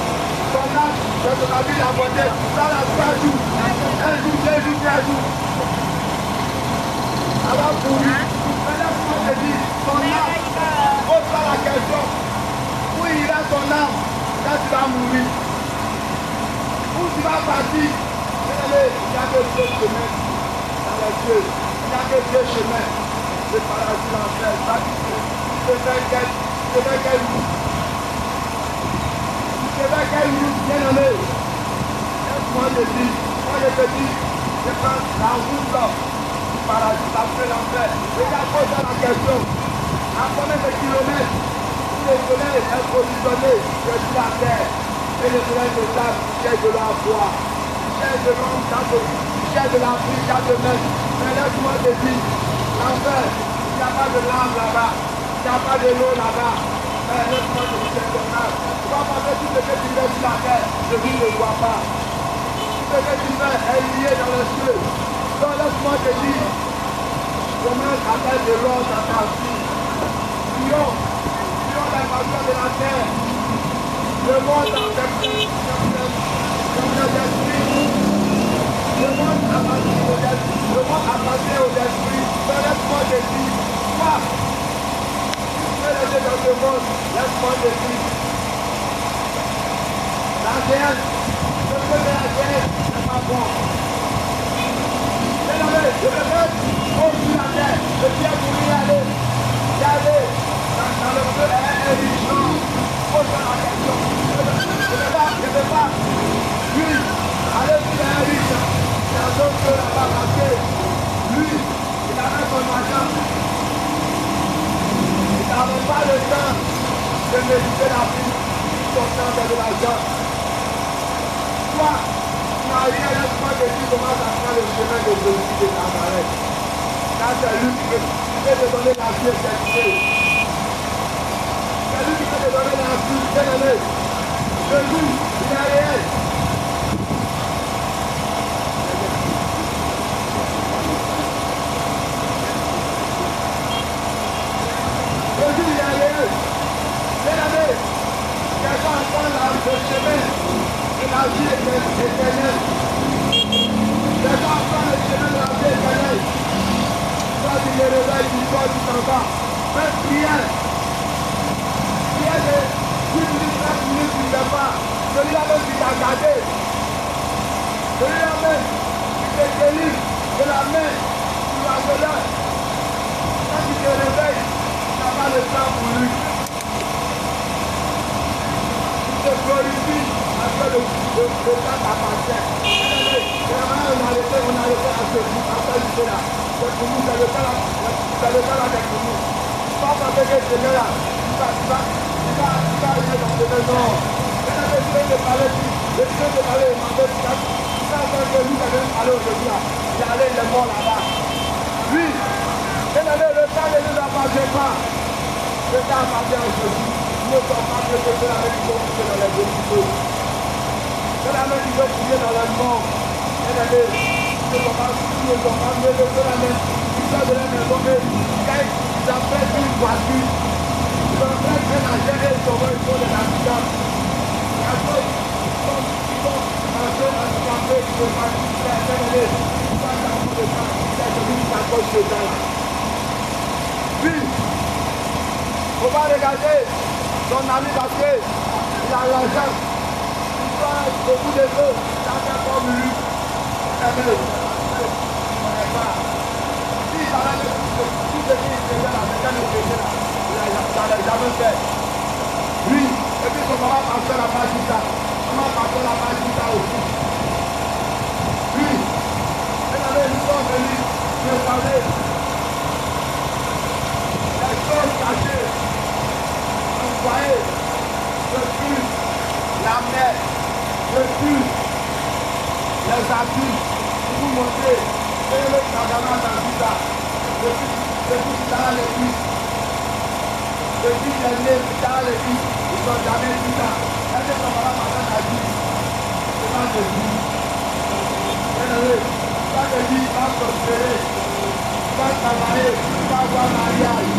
Ton âme, c'est pour ta vie la beauté. Ça, là, 3 jours. 1 jour, 2 jours, 3 jours. Alors pour lui, laisse-moi te dire, ton âme, pose-toi la question, où ira ton âme quand tu vas mourir? Où tu vas partir? Regardez, il n'y a que 2 chemins dans les cieux, il n'y a que 2 chemins, le paradis, l'enfer, ça tu te fais quelle route? Tu te fais quelle route, bien-aimé? Laisse-moi te dire, moi je te dis, je prends la route là. Paradis, après l'enfer. Regarde, pose la question. À combien de kilomètres où le soleil est positionné sur la terre et le soleil de sable cherche de l'emploi, cherche de l'homme, cherche de l'Afrique, chaque mètre. Mais laisse-moi te dire, l'enfer, il n'y a pas de lame là-bas, il n'y a pas de l'eau là-bas. Mais laisse-moi te dire, c'est ton âme. Tu vas passer tout ce que tu fais sur la terre, je ne le vois pas. Tout ce que tu fais est lié dans le ciel. Donc laisse-moi te dire, comment appelle de l'or dans ta vie. Prions la passion de la terre. Le monde dans tes esprits. Le monde appartient aux esprits. Donc laisse-moi te dire, toi, tu peux rester dans ce monde, laisse-moi te dire. La géhenne, le feu de la géhenne, c'est pas bon. Je me répète, au-dessus de la terre, je viens pour y aller. Y aller dans le feu est riche. Pose la question. Je ne vais pas. Lui, aller sur un riche, c'est un autre feu là-bas parce que lui, il avait son argent. Il n'avait pas le temps de méditer la vie. Son temps de l'argent. Toi, Maria, laisse-moi te dire comment ça prend le chemin de Jésus de Nazareth. Là, c'est lui qui peut te donner la vie éternelle. C'est lui qui peut te donner la vie éternelle. Jésus, il est réel. Jésus, il est réel. Bien-aimé, quelqu'un prend le chemin de la vie éternelle. Les gens prennent le chemin de la vie éternelle. Toi, tu te réveilles, tu sors, tu t'en vas. Fais prière. Prière de 10 minutes, 5 minutes, tu ne fais pas. Celui-là même qui t'a gardé. Celui-là même qui te délivre de la main du harceleur. Quand tu te réveilles, tu n'as pas le temps pour lui. Tu te glorifies parce que le temps t'appartient. On a arrêté à ce bout, après lycée là. C'est pour nous, c'est le temps là pour nous. Pas parce que ce là, tu vas arriver dans ce maison. Quand tu es de parler, je suis de parler, il m'a fait ça. Quand que lui, il allait aller aujourd'hui là, il allait, il est mort là-bas. Lui, le temps ne nous appartient pas. Le temps appartient à Jésus. Nous ne sommes pas préparés avec nous pour dans les hôpitaux. C'est la main qui veut fouiller dans le monde. Nous ne sommes pas mieux de la main. Ils sont de la maison et quand ils apprennent une voiture, ils apprennent un agent et ils sont de l'accident. Ils sont handicapés, ils ne peuvent pas faire. Ils sont handicapés, ils ne peuvent pas faire. faut pas regarder ton ami parce qu'il a l'argent. Il doit beaucoup de choses. Ça fait comme lui. Si ça va tout ce qui est là, ça l'a jamais fait. Oui, et puis son maman passait la page du temps. Maman passait la page du temps aussi. Oui, nous sommes venus préparer les choses cachées. Vous voyez, je tue la mer, je tue les acquis pour vous montrer que le Kagama dans tout ça. Depuis dans les cuisses, depuis les nez dans les cuisses, ils n'ont jamais dit ça. Est-ce que son maman a dit? C'est pas de dit. Ça veut dire qu'il va prospérer, il va travailler, il va avoir mariage.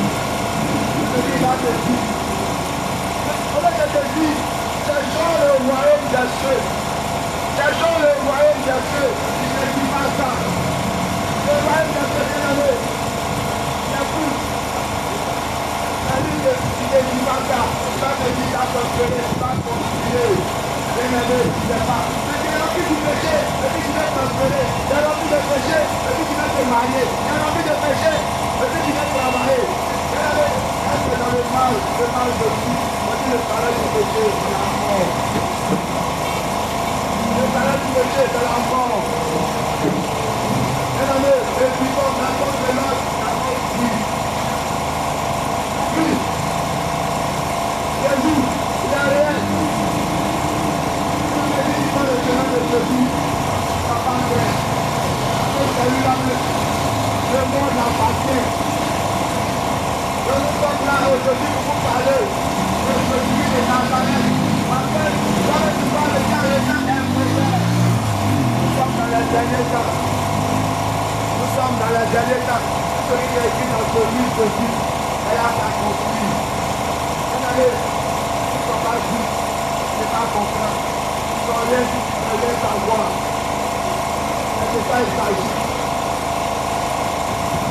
Il va te dire. On va te dire, cherchons le royaume des cieux. Cherchons le royaume des cieux. Il ne dit pas ça. Le royaume des cieux, c'est l'amour. C'est fou. Il ne dit pas ça. Il va te dire, il va prospérer, il va continuer. Bien-aimé, il ne sait pas. Il y a envie du péché, et puis tu vas prospérer. Il y a envie de péché, et puis tu vas te marier. Il y a envie de péché, et puis tu vas travailler. Est-ce que dans le mal de tout, on dit le salaire du péché, c'est la mort. Le salaire du péché, c'est la mort. Bien-aimé, et puis comme la mort de l'autre, la mort dit. Oui. Jésus, il est réel. Le chemin de Jésus, papa frère, celui-là même, le monde appartient. Nous sommes là aujourd'hui pour vous parler de Jésus de Nazareth. Parce que quand tu parles de ça, les gens aiment le faire. Nous sommes dans les derniers temps. Nous sommes dans les derniers temps. Celui qui est écrit dans ce livre de Jésus, elle a accompli. Regardez, ils ne sont pas justes, ils ne sont pas comprendre. Rien savoir. C'est de ça il s'agit.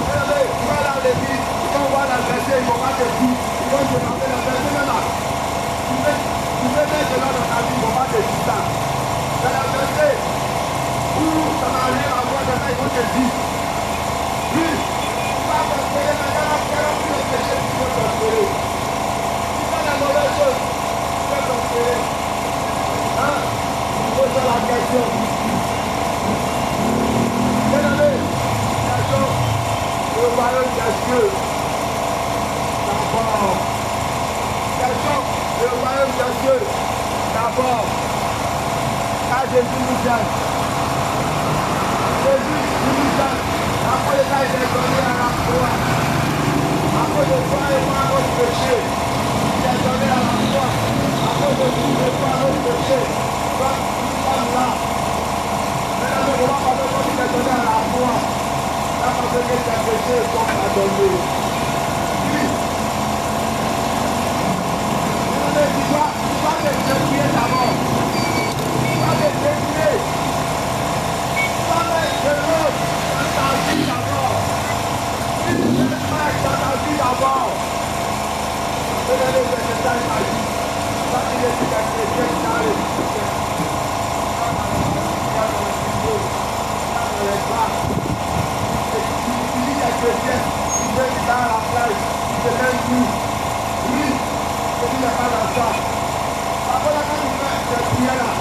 Regardez, tu vas là à l'église, ils vont voir la verset, ils vont pas te dire, ils vont te demander la verset même là. Tu veux mettre cela dans ta vie, ils vont pas te dire ça. C'est la verset où ça n'a rien à voir de ça, ils vont te dire. Oui, tu vas prospérer, mais quand tu as plus le péché, tu peux prospérer. Si tu as la mauvaise chose, tu peux prospérer. Hein? Pose la question. Bien-aimé, cherchons le royaume des cieux. D'abord. Cherchons le royaume des cieux. D'abord. Car Jésus nous aime. Jésus nous aime. Après ça, il est donné à la croix. Après de toi et moi, notre péché. Il est donné à la croix. Après de tout et toi, notre péché. Là. Maintenant, on va pas comme il est donné à la foi. Là, parce que tes péchés sont pardonnés. Oui. Maintenant, tu vas te débrouiller d'abord. Tu vas te débrouiller. Tu vas mettre de l'eau dans ta vie d'abord. Tu vas mettre dans ta vie d'abord. Regardez, c'est ça, il m'a dit. Ça, il est sur la chrétienne, dans les chrétiens. Chrétien, il veut qu'il dans la plage, il se lève tout. Oui, il n'y a pas d'argent. Après, quand il fait cette prière-là,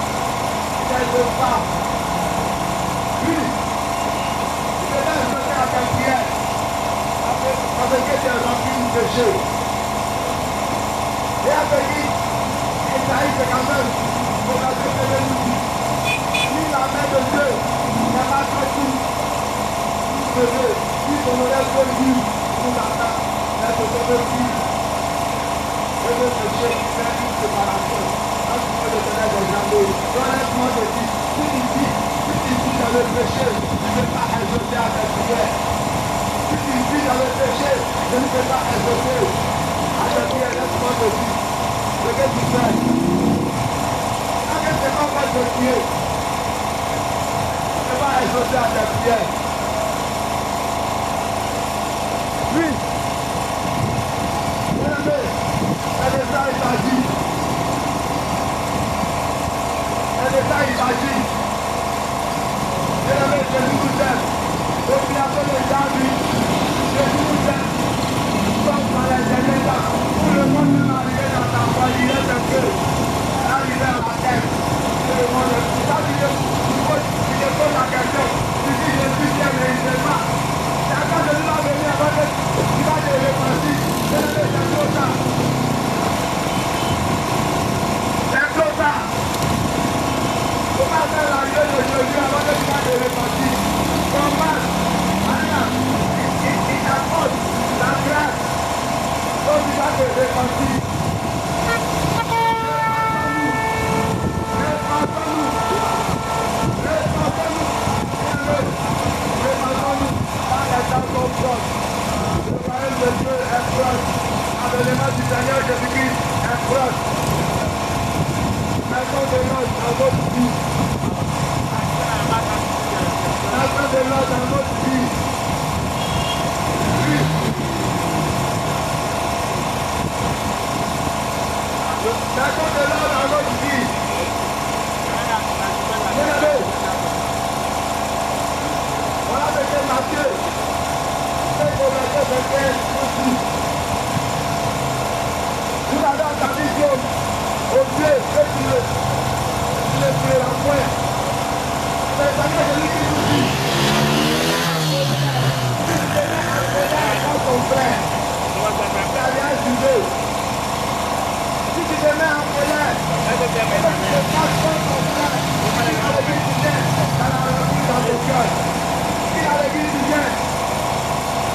il ne veut pas. Oui, il se lève à ta prière. Parce que tu es rempli du péché. Et après, il s'agit de quand même, pour la Dieu de nous. Si la main de Dieu n'a pas fait tout, tout ce Dieu. Si on aurait fait lui, nous attend, mais ce serait plus. Et le péché fait une séparation. Quand tu peux le tenir des jambes, honnêtement je dis, si tu vis dans le péché, tu ne peux pas exaucer à tes prières. Si tu vis dans le péché, je ne peux pas exaucer à tes prières, laisse-moi te dire. Ce que tu fais. Quand tu ne peux pas te prier, tu ne peux pas exaucer à tes prières. Oui. Bien-aimé, aime. L'obligation de David, Jésus nous aime. Comme dans les derniers temps, tout le monde peut arriver dans ta voie, il est un peu. Arriver à la terre. Tout le monde est tout ça. Il te pose la question. Tu dis Jésus vient, mais il ne sait pas. Et quand Jésus va venir, il va te repentir. C'est comme ça. C'est comme ça. Comment faire l'arrivée de Jésus avant que tu vas te repentir? Comment? Il t'apporte la grâce. Donc tu vas te repentir. Le royaume de Dieu est proche. L'avènement du Seigneur Jésus-Christ est proche. Maison de l'ordre dans notre vie. Maison de l'ordre dans notre vie. Oui. Maison de l'ordre dans notre vie. Voilà ce que Matthieu. Vous avez entendu Dieu au Dieu que tu le fais la pointe. C'est le Seigneur Jésus qui nous dit si tu tenais à colère contre ton frère, tu as rien jugé. Si tu te mets en colère, et que tu te passes contre ton frère, il a l'église du bien dans la remplie dans ton cœur. Il a l'église du bien.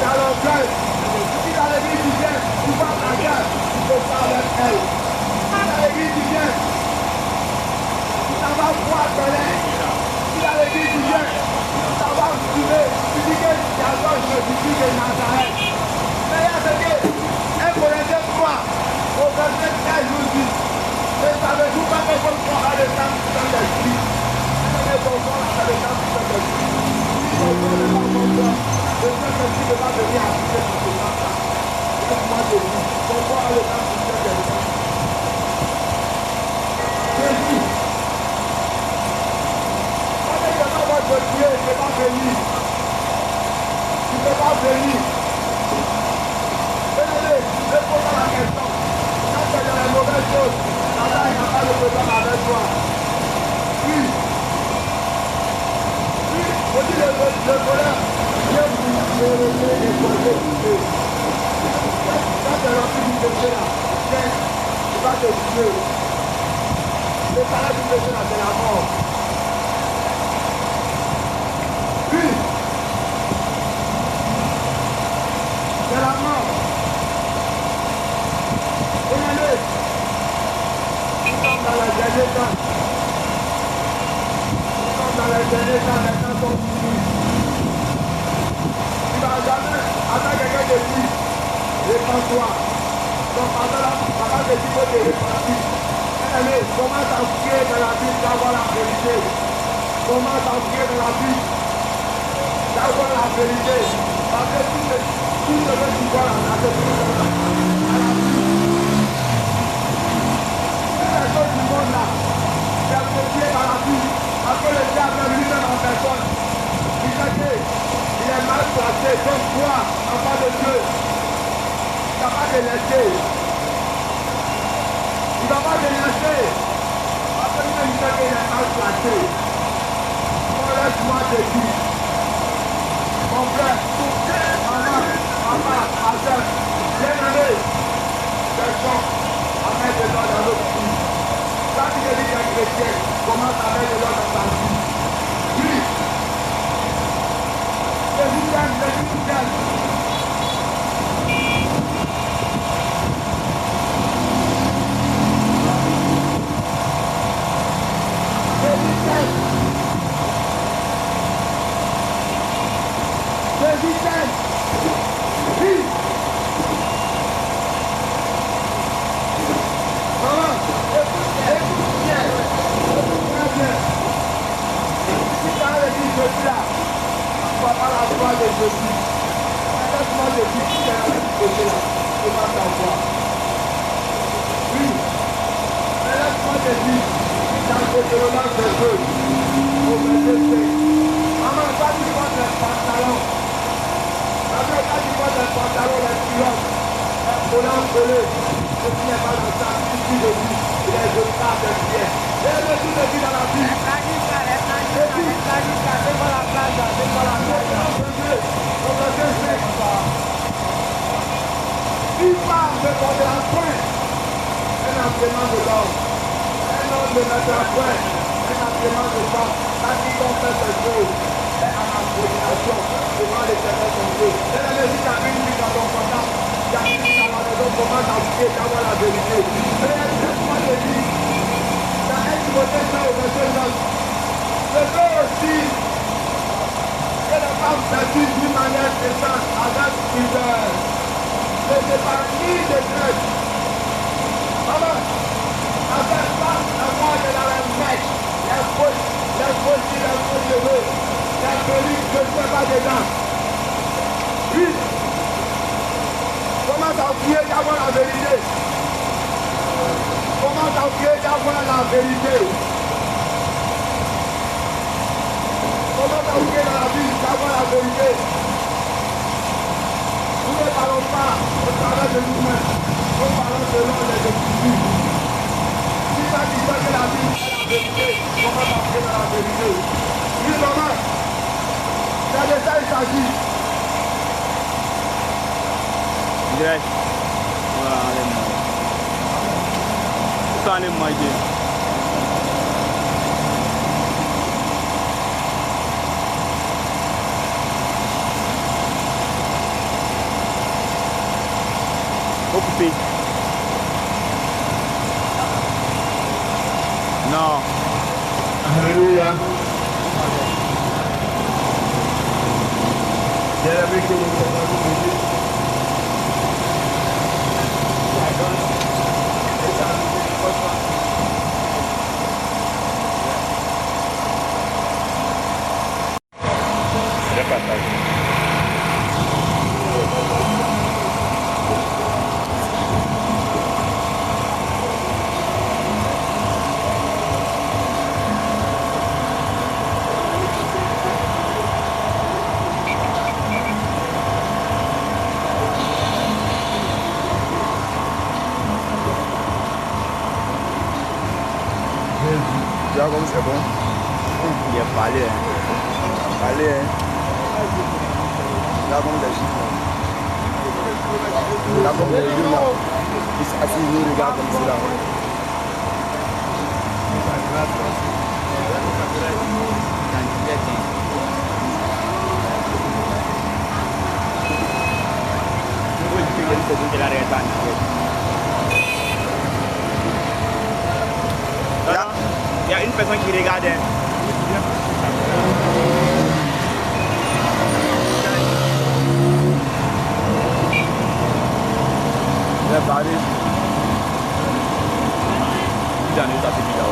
Dans l'orgueil, si dans l'église du bien, tu vas à la guerre, tu peux pas avec elle. Si dans l'église du bien, tu t'en vas voir colère. Si dans l'église du bien, tu t'en vas trouver, tu dis que j'adore Jésus de Nazareth. Mais il y a ce que 1 Corinthiens 3, au verset 13 nous dit, ne savez-vous pas que votre corps a le sang du Saint-Esprit? Et ton corps a le sang du Saint-Esprit. Si ton corps n'est pas mon corps, le Saint-Esprit ne va venir habiter dans ce temps-là. Laisse-moi te dire, ton corps a le sang du Saint-Esprit. Jésus, quand tu ne peux pas te prier, tu ne peux pas venir. Tu ne peux pas venir. Venez, ne pose pas la question. Quand tu es dans les mauvaises choses, Allah n'a pas de problème avec toi. Oui. Oui, aussi le voleur, Dieu vous réveille les projets de Dieu. Quand tu es rempli du péché là, tu vas te tuer. Le salaire du péché là, c'est la mort. Oui. C'est la mort. Regardez. Nous sommes dans les derniers temps. Nous sommes dans les derniers temps, les temps sont finis. Tu ne vas jamais attendre quelqu'un de dire, répands-toi. Donc papa te dit que tu es repenti. Allez, commence à prier dans la vie d'avoir la vérité. Commence à prier dans la vie d'avoir la vérité. Parce que tout ce que tu vois là, c'est tout ce que tu les choses du monde là, c'est approprié dans la vie. Parce que le diable est lui-même en personne. Il sait qu'il est mal placé. Donc toi, enfant de Dieu, tu n'as pas de laisser. Il ne va pas te laisser. Parce que lui-même sait qu'il est mal placé. Donc laisse-moi te dire. Mon frère, maman, papa, ma soeur, bien-aimé, personne à mettre de l'ordre dans notre vie. Quand tu es un chrétien, commence à mettre de l'ordre dans ta vie. Oui. Jésus t'aime, Jésus t'aime. Jésus t'aime. Jésus t'aime. Oui. Maman, écoute bien. Très bien. Si tu as dit Jésus là, tu vas pas la voix de Jésus. Laisse-moi te dire si tu as dit Jésus là, tu vas t'avoir. Oui. Mais laisse-moi te dire, dans le Deutéronome de Dieu, au verset 5. Maman, pas du tout. pantalons. Parce que quand tu vois des pantalons, les culottes, les collants collés, ce qui n'est pas dans ça, ici de vie, il est de part de pied. Et le tout de vie dans la vie. C'est quoi la plage? C'est quoi la plage? Il parle de porter la pointe. Un entraînement de l'homme. Un homme de mettre la pointe. Un entraînement de femme. Quand ils ont fait ces choses, c'est en abomination devant l'Éternel son Dieu. Et la musique a une vie dans ton contact. Tu as une vie dans la maison, commence à prier, d'avoir la vérité. Mais laisse-moi te dire, dans 1 Timothée 1 au verset 9, je veux aussi que les femmes s'agissent d'une manière décente, avec pudeur. Ne se pas ni de grève. Maman, avec ça, la voix de la mèche, les faux cheveux, les perruques, je ne sais pas dedans. Oui. Commence à prier d'avoir la vérité. Commence à prier d'avoir la vérité. Commence à prier dans la vie d'avoir la vérité. Nous ne parlons pas au travers de nous-mêmes. Nous parlons selon les Écritures. Si ça dit que la vie est la vérité, comment ça fait la vérité? Oui, maman. C'est de ça il s'agit. Direct. Voilà, allez, moi. Où t'en es, moi, occupé. Non. Alléluia. Bien aimé que nous sommes dans le milieu. Je partage. Tu vois comme c'est bon? Il a parlé. Allez, hein. Là, comme des chiffres. Là, comme des jeunes là. Ils sont assis, ils nous regardent comme cela. Il y a une personne qui regarde. Il a parlé. Il a ça c'est bizarre.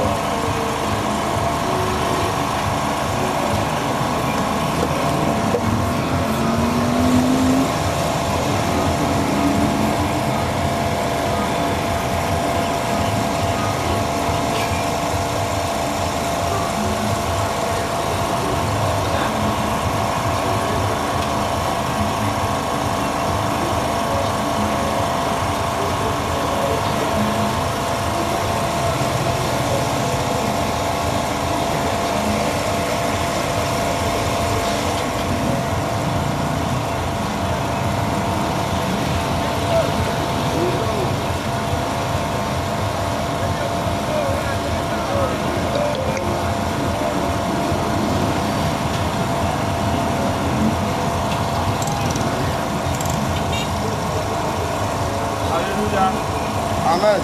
Amen.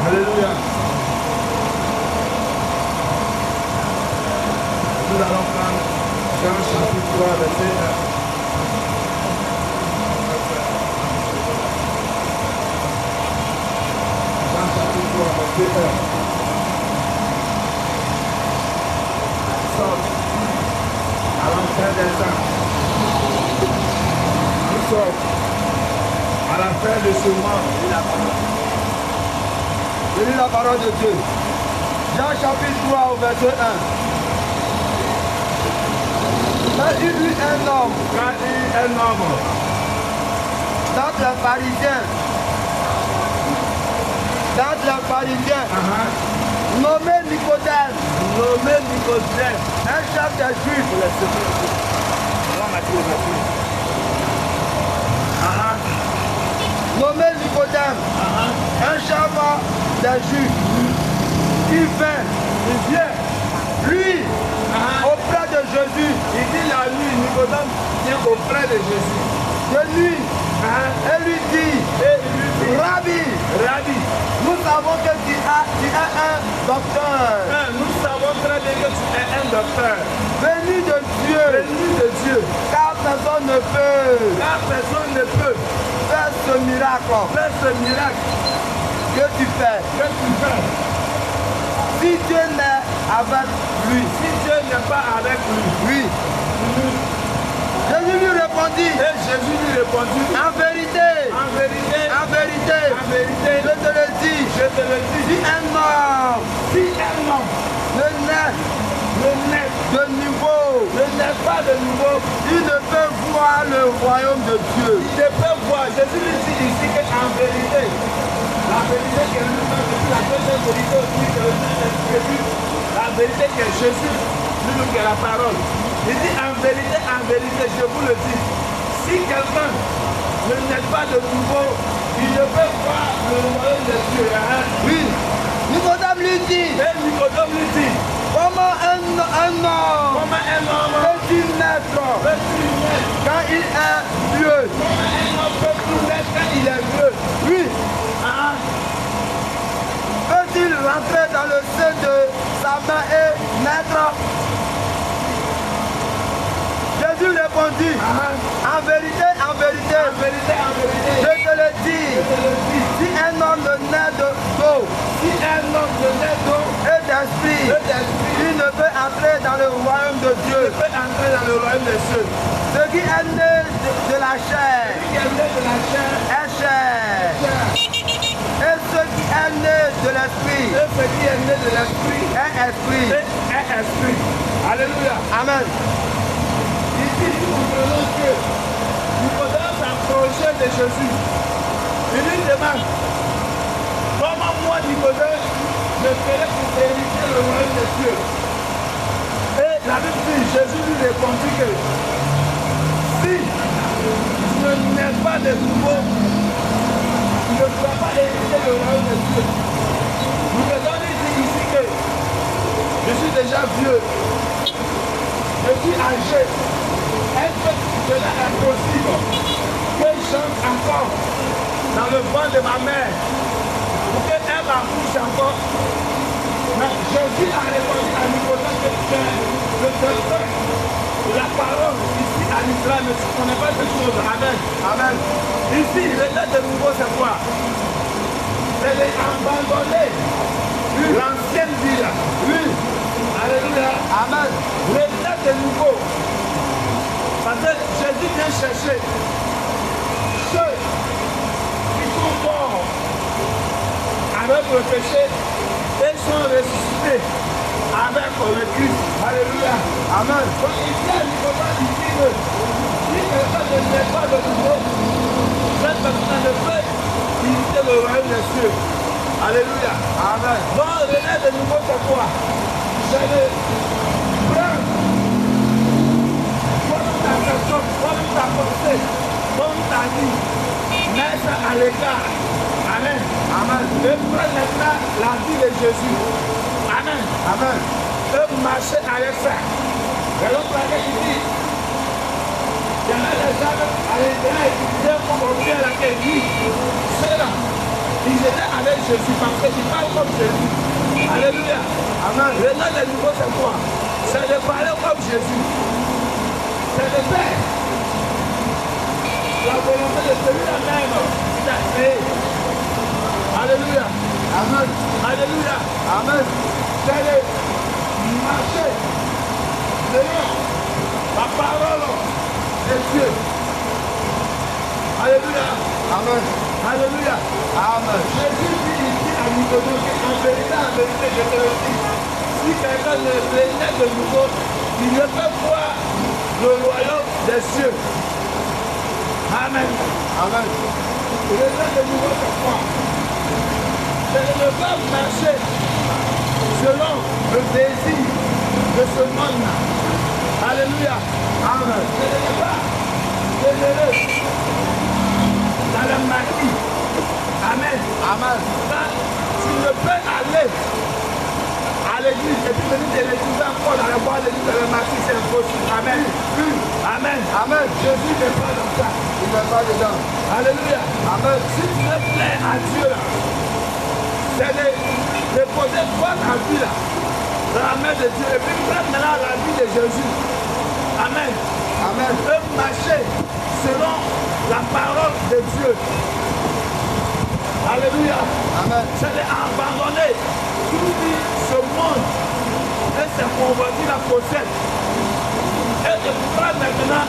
Alléluia. Nous allons prendre Jean chapitre 3, verset 1. Jean chapitre 3, verset 1. Nous sommes à l'enfer des temps. Nous sommes à la fin de ce mois. Je lis la parole de Dieu. Jean chapitre 3 au verset 1. Quand il eut un homme Quand il y a un homme d'entre les pharisiens, nommé Nicodème, nommé Nicodème, un chef des Juifs, nommé Nicodème, un chef des Juifs, qui vient, lui, auprès de Jésus, il dit la nuit, Nicodème vient auprès de Jésus. de nuit, et lui dit, Rabbi, Rabbi, nous savons que tu es un docteur, nous savons très bien que tu es un docteur, venu de Dieu, car personne ne peut faire ce miracle que tu fais. Si Dieu n'est avec lui, Si Dieu n'est pas avec lui, oui. Jésus lui répondit, et Jésus lui répondit, en vérité, en vérité, je te le dis, si un homme si un homme ne naît de nouveau, ne naît pas de nouveau, il ne peut voir le royaume de Dieu. il ne peut voir. Jésus lui dit ici qu'en vérité, la vérité que nous sommes, la deuxième vérité aussi que le Jésus, la vérité que Jésus nous dit la parole. Il dit en vérité, je vous le dis, si quelqu'un ne naît pas de nouveau, il ne peut voir le royaume de Dieu. Oui. Nicodème lui dit, Et Nicodème lui dit, comment un homme comment un homme peut-il naître peut-il naître? quand il est vieux? Comment un homme peut-il naître quand il est vieux? Oui. Ah, Peut-il rentrer dans le sein de sa mère et naître? Jésus répondit, en vérité, en vérité, je te le dis, si un homme ne naît d'eau si un homme ne naît d'eau et d'esprit, et d'esprit, il ne peut entrer dans le royaume de il Dieu. peut entrer dans le royaume des cieux. Ce qui est né de la chair Qui est né de la chair, est chair, et ce qui est né de l'esprit et ce qui est né de l'esprit, est esprit. est esprit. Alléluia. Amen. Ici, nous comprenons que Nicodème s'approchait de Jésus. Il lui demande, comment moi, Nicodème, je ferai pour hériter le royaume des cieux? Et la Bible dit, Jésus lui répondit que si tu ne nais pas de nouveau, tu ne pourras pas hériter le royaume des cieux. Nicodème dit ici que je suis déjà vieux, je suis âgé. Est-ce que cela est possible que j'entre encore dans le ventre de ma mère pour qu'elle m'accouche encore? Mais Jésus a répondu à Nicodème que le docteur de la parole ici à l'Israël ne connaît pas cette chose. Amen. Amen. Ici, l'état de nouveau, c'est quoi? C'est d'abandonner l'ancienne vie. Oui. Alléluia. Amen. L'état de nouveau. Parce que Jésus vient chercher ceux qui sont morts avec le péché et sont ressuscités avec le Christ. Alléluia. Amen. Donc ici, il ne faut pas dire que si quelqu'un ne naît pas de nouveau, cette personne ne peut visiter le royaume des cieux. Alléluia. Amen. Donc le naître de nouveau, c'est quoi? C'est de prendre ta personne, comme ta pensée, comme ta vie, mettre à l'écart. Amen. Amen. Et prendre maintenant la vie de Jésus. Amen. Amen. Et marcher avec ça. Et l'autre laquelle il dit, il y en a des gens à l'intérieur qui disaient qu'on revient à laquelle il dit, ceux-là, ils étaient avec Jésus parce qu'ils parlent comme Jésus. Alléluia. Amen. Le nom de nouveau, c'est quoi? C'est de parler comme Jésus. C'est de faire la volonté de celui-là même qui t'a créé. Alléluia. Amen. Alléluia. Amen. C'est de marcher selon la parole de Dieu. Alléluia. Amen. Alléluia. Amen. Jésus dit ici à Nicodème qu'en vérité, je te le dis, si quelqu'un ne naît de nouveau, il ne peut voir le royaume des cieux. Amen. Amen. Je vais de nouveau te croire. Je ne veux pas marcher selon le désir de ce monde-là. Alléluia. Amen. Je ne veux pas demeurer dans la magie. Amen. Amen. Tu ne peux aller à l'église et puis venir de l'église encore dans la boîte de l'église de la magie, c'est impossible. Amen. Amen. Amen. Jésus n'est pas dans ça. Il n'est pas dedans. Alléluia. Amen. Si tu veux plaire à Dieu là, c'est de poser toi ta vie là dans la main de Dieu et puis prendre maintenant la vie de Jésus. Amen. Amen. Tu peux marcher selon la parole de Dieu. Alléluia. Amen. C'est d'abandonner tout ce monde et se convertir la possède. Et de prendre maintenant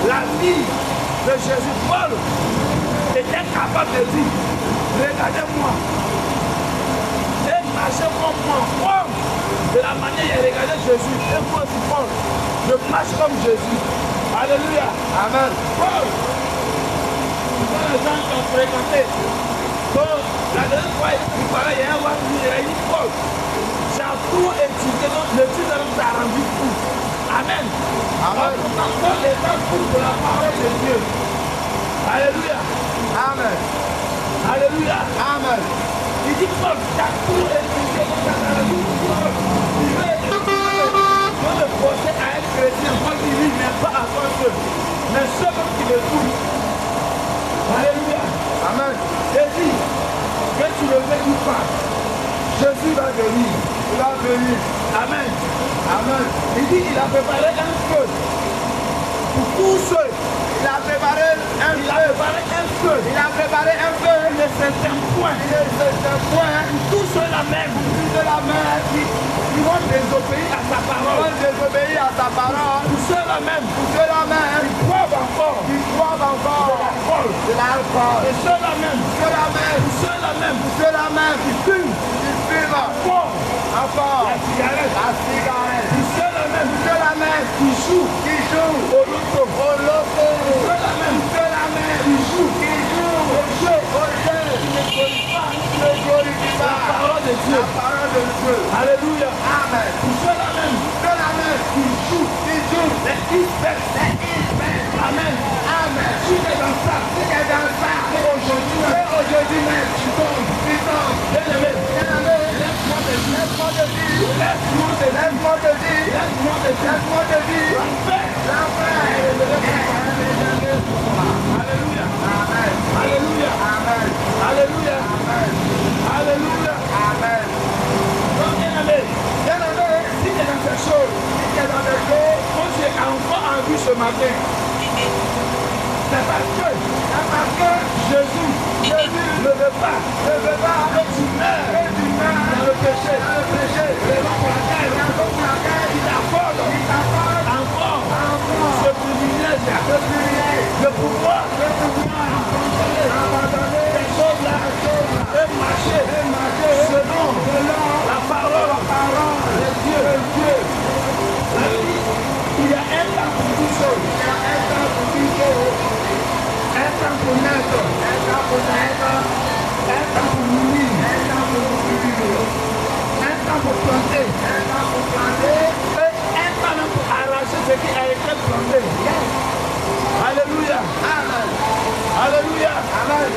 la vie de Jésus. Paul était capable de dire, regardez-moi. Et marchez comme moi. Comme de la manière il regardait Jésus. Et moi aussi Paul, je marche comme Jésus. Alléluia. Amen. Paul, quand les gens qui ont fréquenté, donc la dernière fois il parlait, il y a un roi qui a dit Paul, j'ai tout étudié, donc l'étude de l'homme t'a rendu fou. Amen. Amen. Paul est un fou de la parole de Dieu. Alléluia. Amen. Alléluia. Amen. Il dit Paul, t'as tout étudié, donc t'as rendu fou. Il veut le forcer à être chrétien. Paul dit lui, mais pas à toi seul, mais ceux qui le trouvent. Alléluia. Amen. Et dit, que tu le veux ou pas, Jésus va venir. Il va venir. Amen. Amen. Il dit, il a préparé un feu pour tous ceux. Il a préparé un Il a feu. préparé un feu. Il a préparé un feu. Il ne s'éteint point. Il est un point. Tous ceux-là même De la main. qui vont désobéir à sa Il parole. va désobéir à sa parole. Tous ceux-là même De la main. qui croient encore Qui croient encore. l'alcool. De l'alcool. Et ceux-là même, De la main. ceux-là même De la main. qui fument Il fume. encore Encore. la cigarette. La cigarette. Ceux-là même De la main. qui jouent Qui joue. au loto. Au loto. Ceux-là même De la main. qui jouent Qui joue. au jeu. Au jeu. Qui ne glorifient pas Ne glorifie la pas parole de Dieu. la parole de Dieu. Alléluia. Amen. Ceux-là même De la main. qui jouent Qui joue. les Isbeth. Amen. Amen. Tu es dans ça. Si tu es dans ça, Aujourd'hui même, et aujourd'hui même, tu tombes. tu tombes. Bien-aimé, Bien-aimé, laisse-moi te dire. laisse-moi te dire, Laisse-moi te dire. laisse-moi te dire, Laisse-moi te dire. laisse-moi te dire, L'enfer. Alléluia. Amen. Alléluia. Amen. Alléluia. Amen. Alléluia. Amen. Donc, bien-aimé, Bien-aimé, si tu es dans ces choses, si tu es dans des choses, quand tu es encore en vie ce matin, c'est parce que Jésus ne veut pas que tu meurs dans le péché. Raison pour laquelle il t'accorde encore ce privilège de pouvoir abandonner ces choses-là et marcher selon la parole de Dieu. Il y a un temps pour tout chose. Un temps pour naître. Un temps pour mourir. Un temps pour planter. Et un temps même pour arracher ce qui a été planté. Alléluia. Amen. Alléluia. Amen.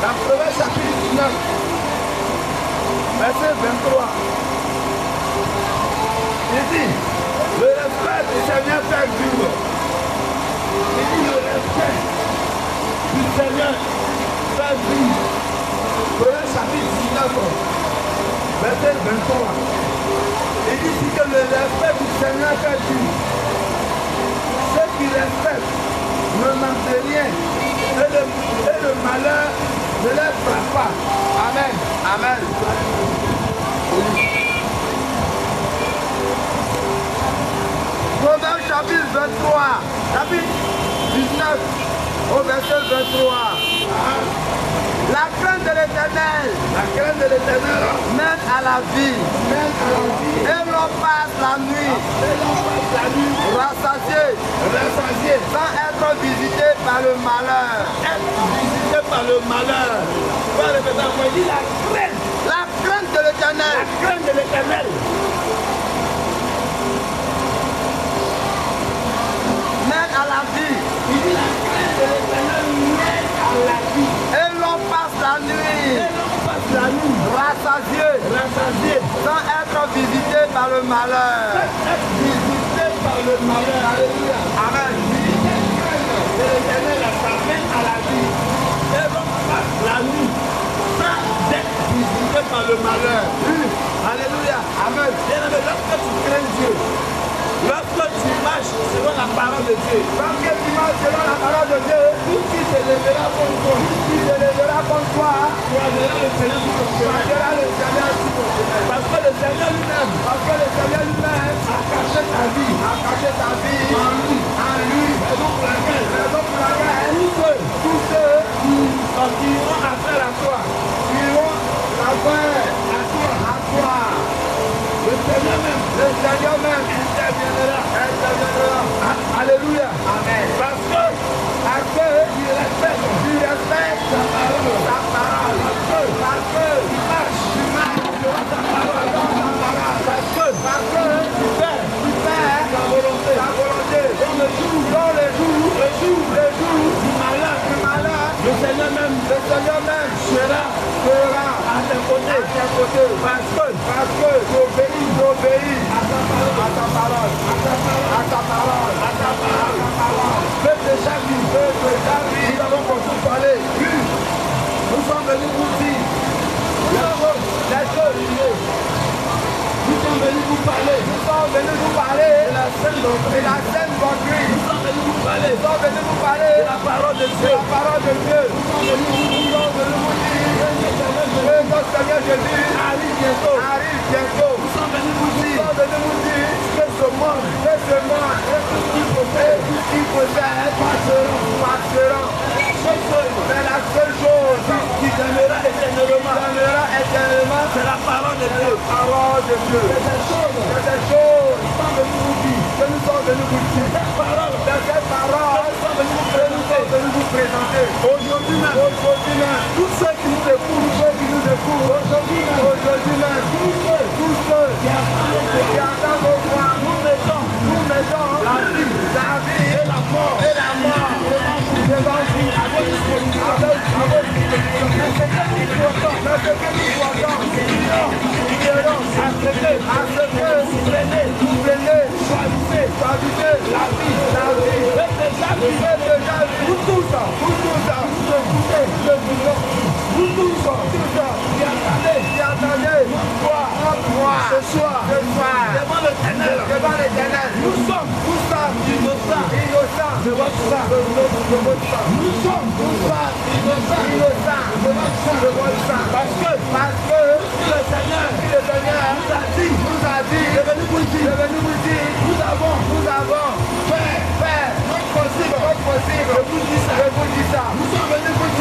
Dans Proverbe chapitre 19, verset 23, il dit, le respect du Seigneur fait vivre. Il dit, le respect du Seigneur fait vivre. Proverbe chapitre 19, verset 23, il dit que le respect du Seigneur fait vivre. Ceux qui respectent ne manquent rien et le malheur ne les frappe pas. Amen. Amen. Proverbe chapitre 23, chapitre 19. Au verset 23. La crainte de l'Éternel mène à la vie. Et l'on passe la nuit rassasié sans être visité par le malheur. La crainte de l'Éternel mène à la vie. Et l'on passe la nuit rassasié sans être visité par le malheur. Alléluia. Amen. L'Éternel s'amène à la vie. Et l'on passe la nuit sans être visité par le malheur. Alléluia. Amen. Bien-aimé, lorsque tu crains Dieu, lorsque tu marches selon la parole de Dieu, Lorsque tu marches selon la parole de Dieu, tout qui se lèvera contre toi, tu te lèveras contre toi. tu verras le Seigneur sur ton Tu chemin. verras le Seigneur sur ton chemin. Parce que le Seigneur lui-même Parce que le Seigneur lui-même a caché ta vie a caché ta vie en lui. en lui. Raison pour laquelle Raison pour laquelle tous ceux qui continueront à faire à toi, iront la faire à toi, à toi. le Seigneur même Le Seigneur même interviendra. interviendra. Alléluia. Amen. Parce que Parce que tu respectes tu respectes ta parole. ta parole. Parce que Tu marches selon ta parole. Parce que tu fais ta volonté. ta volonté. Dans le jour du malheur, Du malheur, le Seigneur même le Seigneur même sera sera à tes côtés. à tes côtés. Parce que Parce que tu obéis à ta parole, à ta parole. À ta parole. à ta parole, peuple de chaque vie, nous avons compris parler. Nous sommes venus vous dire les choses. Nous sommes venus vous parler Nous sommes venus vous parler de la sainte de doctrine. la sainte doctrine. Nous sommes venus vous parler Nous sommes venus vous parler de la parole de de Dieu. la parole de Dieu. Nous sommes venus vous dire Que notre Seigneur Jésus arrive bientôt. arrive bientôt. Nous sommes venus vous Nous dire sommes venus vous dire que ce monde que ce monde et tout ce qu'il possède et tout ce qu'il possède passeront. Mais la seule chose qui demeurera qui éternellement, demeurera éternellement, c'est la parole de Dieu. la parole de Dieu. C'est des choses que nous sommes venus vous dire. Cette parole C'est cette parole nous sommes venus vous que nous sommes présenter. venus vous présenter. Aujourd'hui même, Aujourd'hui même, tous ceux qui nous écoutent, ceux qui nous écoutent, aujourd'hui même, tous ceux qui attendent vos voix, nous mettons nous mettons la vie et la mort devant vous, à votre disposition. Mais ce que nous souhaitons, à ce que vous preniez, choisissez la vie, faites déjà vous tous, qui attendez, moi, ce soir, devant l'Éternel. devant l'Éternel, Nous sommes innocents innocents de votre sang. de votre sang. Nous sommes innocents Innocents de votre sang. parce que Le Seigneur le Seigneur nous a dit, nous a dit, je vais vous dire, nous avons fait notre possible, je vous dis ça. nous sommes venus vous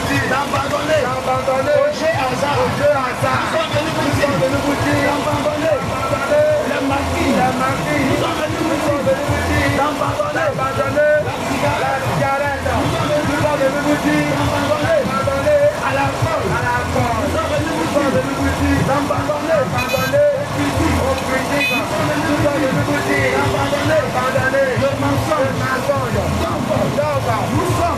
dire d'abandonner D'abandonner au jeu hasard. au jeu hasard. Nous sommes venus Nous sommes venus vous dire d'abandonner d'abandonner les maquis. les maquis. Nous sommes venus Nous sommes venus vous dire d'abandonner d'abandonner la cigarette. Nous sommes venus vous dire d'abandonner à la force. Nous sommes venus Nous sommes venus vous dire d'abandonner au critique. Nous sommes venus vous dire d'abandonner le mensonge. Nous sommes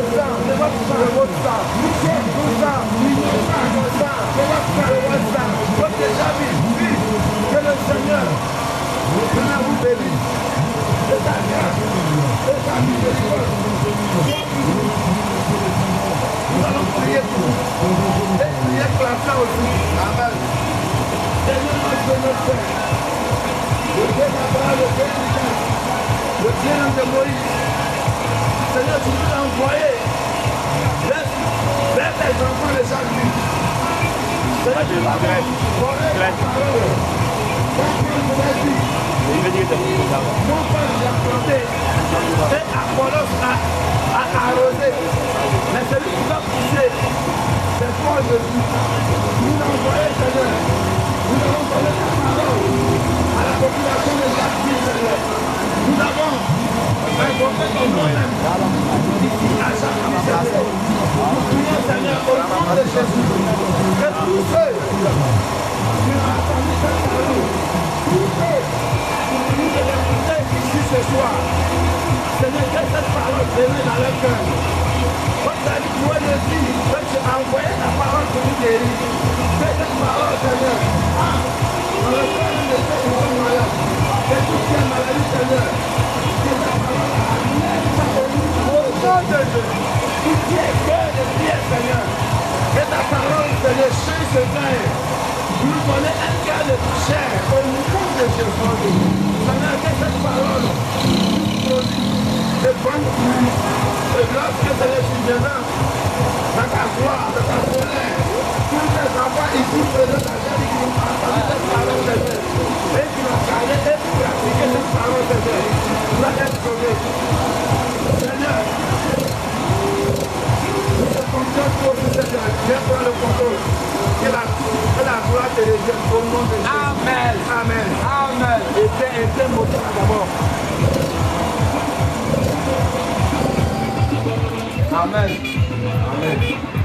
innocents de votre sang. Nous sommes innocents de votre sang. Votre déjà vu que le Seigneur vous bénisse de sa grâce, de sa miséricorde. Nous allons prier pour vous. Et prier pour la fin aussi. Amen. Seigneur notre Père, le Dieu d'Abraham, le Dieu d'Isaac, le Dieu de Moïse. Seigneur, tu nous as envoyé vers tes enfants les chaque nuit. Seigneur, tu vas voir ta parole. Il veut dire que c'est pour ça. Mon père l'a planté. Et Apollos a arrosé. Mais celui qui va pousser, c'est toi de Dieu. Nous l'envoyons, Seigneur. Nous avons donné ta parole à la population de Jacques, Seigneur. Nous avons invoqué ton nom même. Ici, à chaque Seigneur. Nous prions, Seigneur, au nom de Jésus. Que tous ceux qui ont entendu cette parole, tous ceux qui nous écouter ici ce soir, Seigneur, que cette parole demeure dans leur cœur. Comme tu as dit, toi le dit, que tu as envoyé ta parole pour nous guérir. Que cette parole, Seigneur, dans le cœur de ceux qui sont malades, que tout qui est maladie, Seigneur, que cette parole amène ta venue au nom de Dieu. Tout qui est cœur de prière, Seigneur, que ta parole, Seigneur, change ce cœur. Nous donner un cœur de chair au nom de Jésus. Seigneur, que cette parole nous produise de bonnes fruits. Et lorsque Seigneur, tu viendras dans ta gloire, dans ta colère, tous les enfants ici présents, Seigneur, qui ont entendu cette parole de Dieu, et qui ont gardé et pratiqué cette parole de Dieu, doit être sauvé. Seigneur, nous te confions pour ce Seigneur, viens prendre le contrôle. Que la gloire te revienne au nom de Jésus. Amen. Amen. Amen. Et t'es moteur d'abord. Amen. Amen.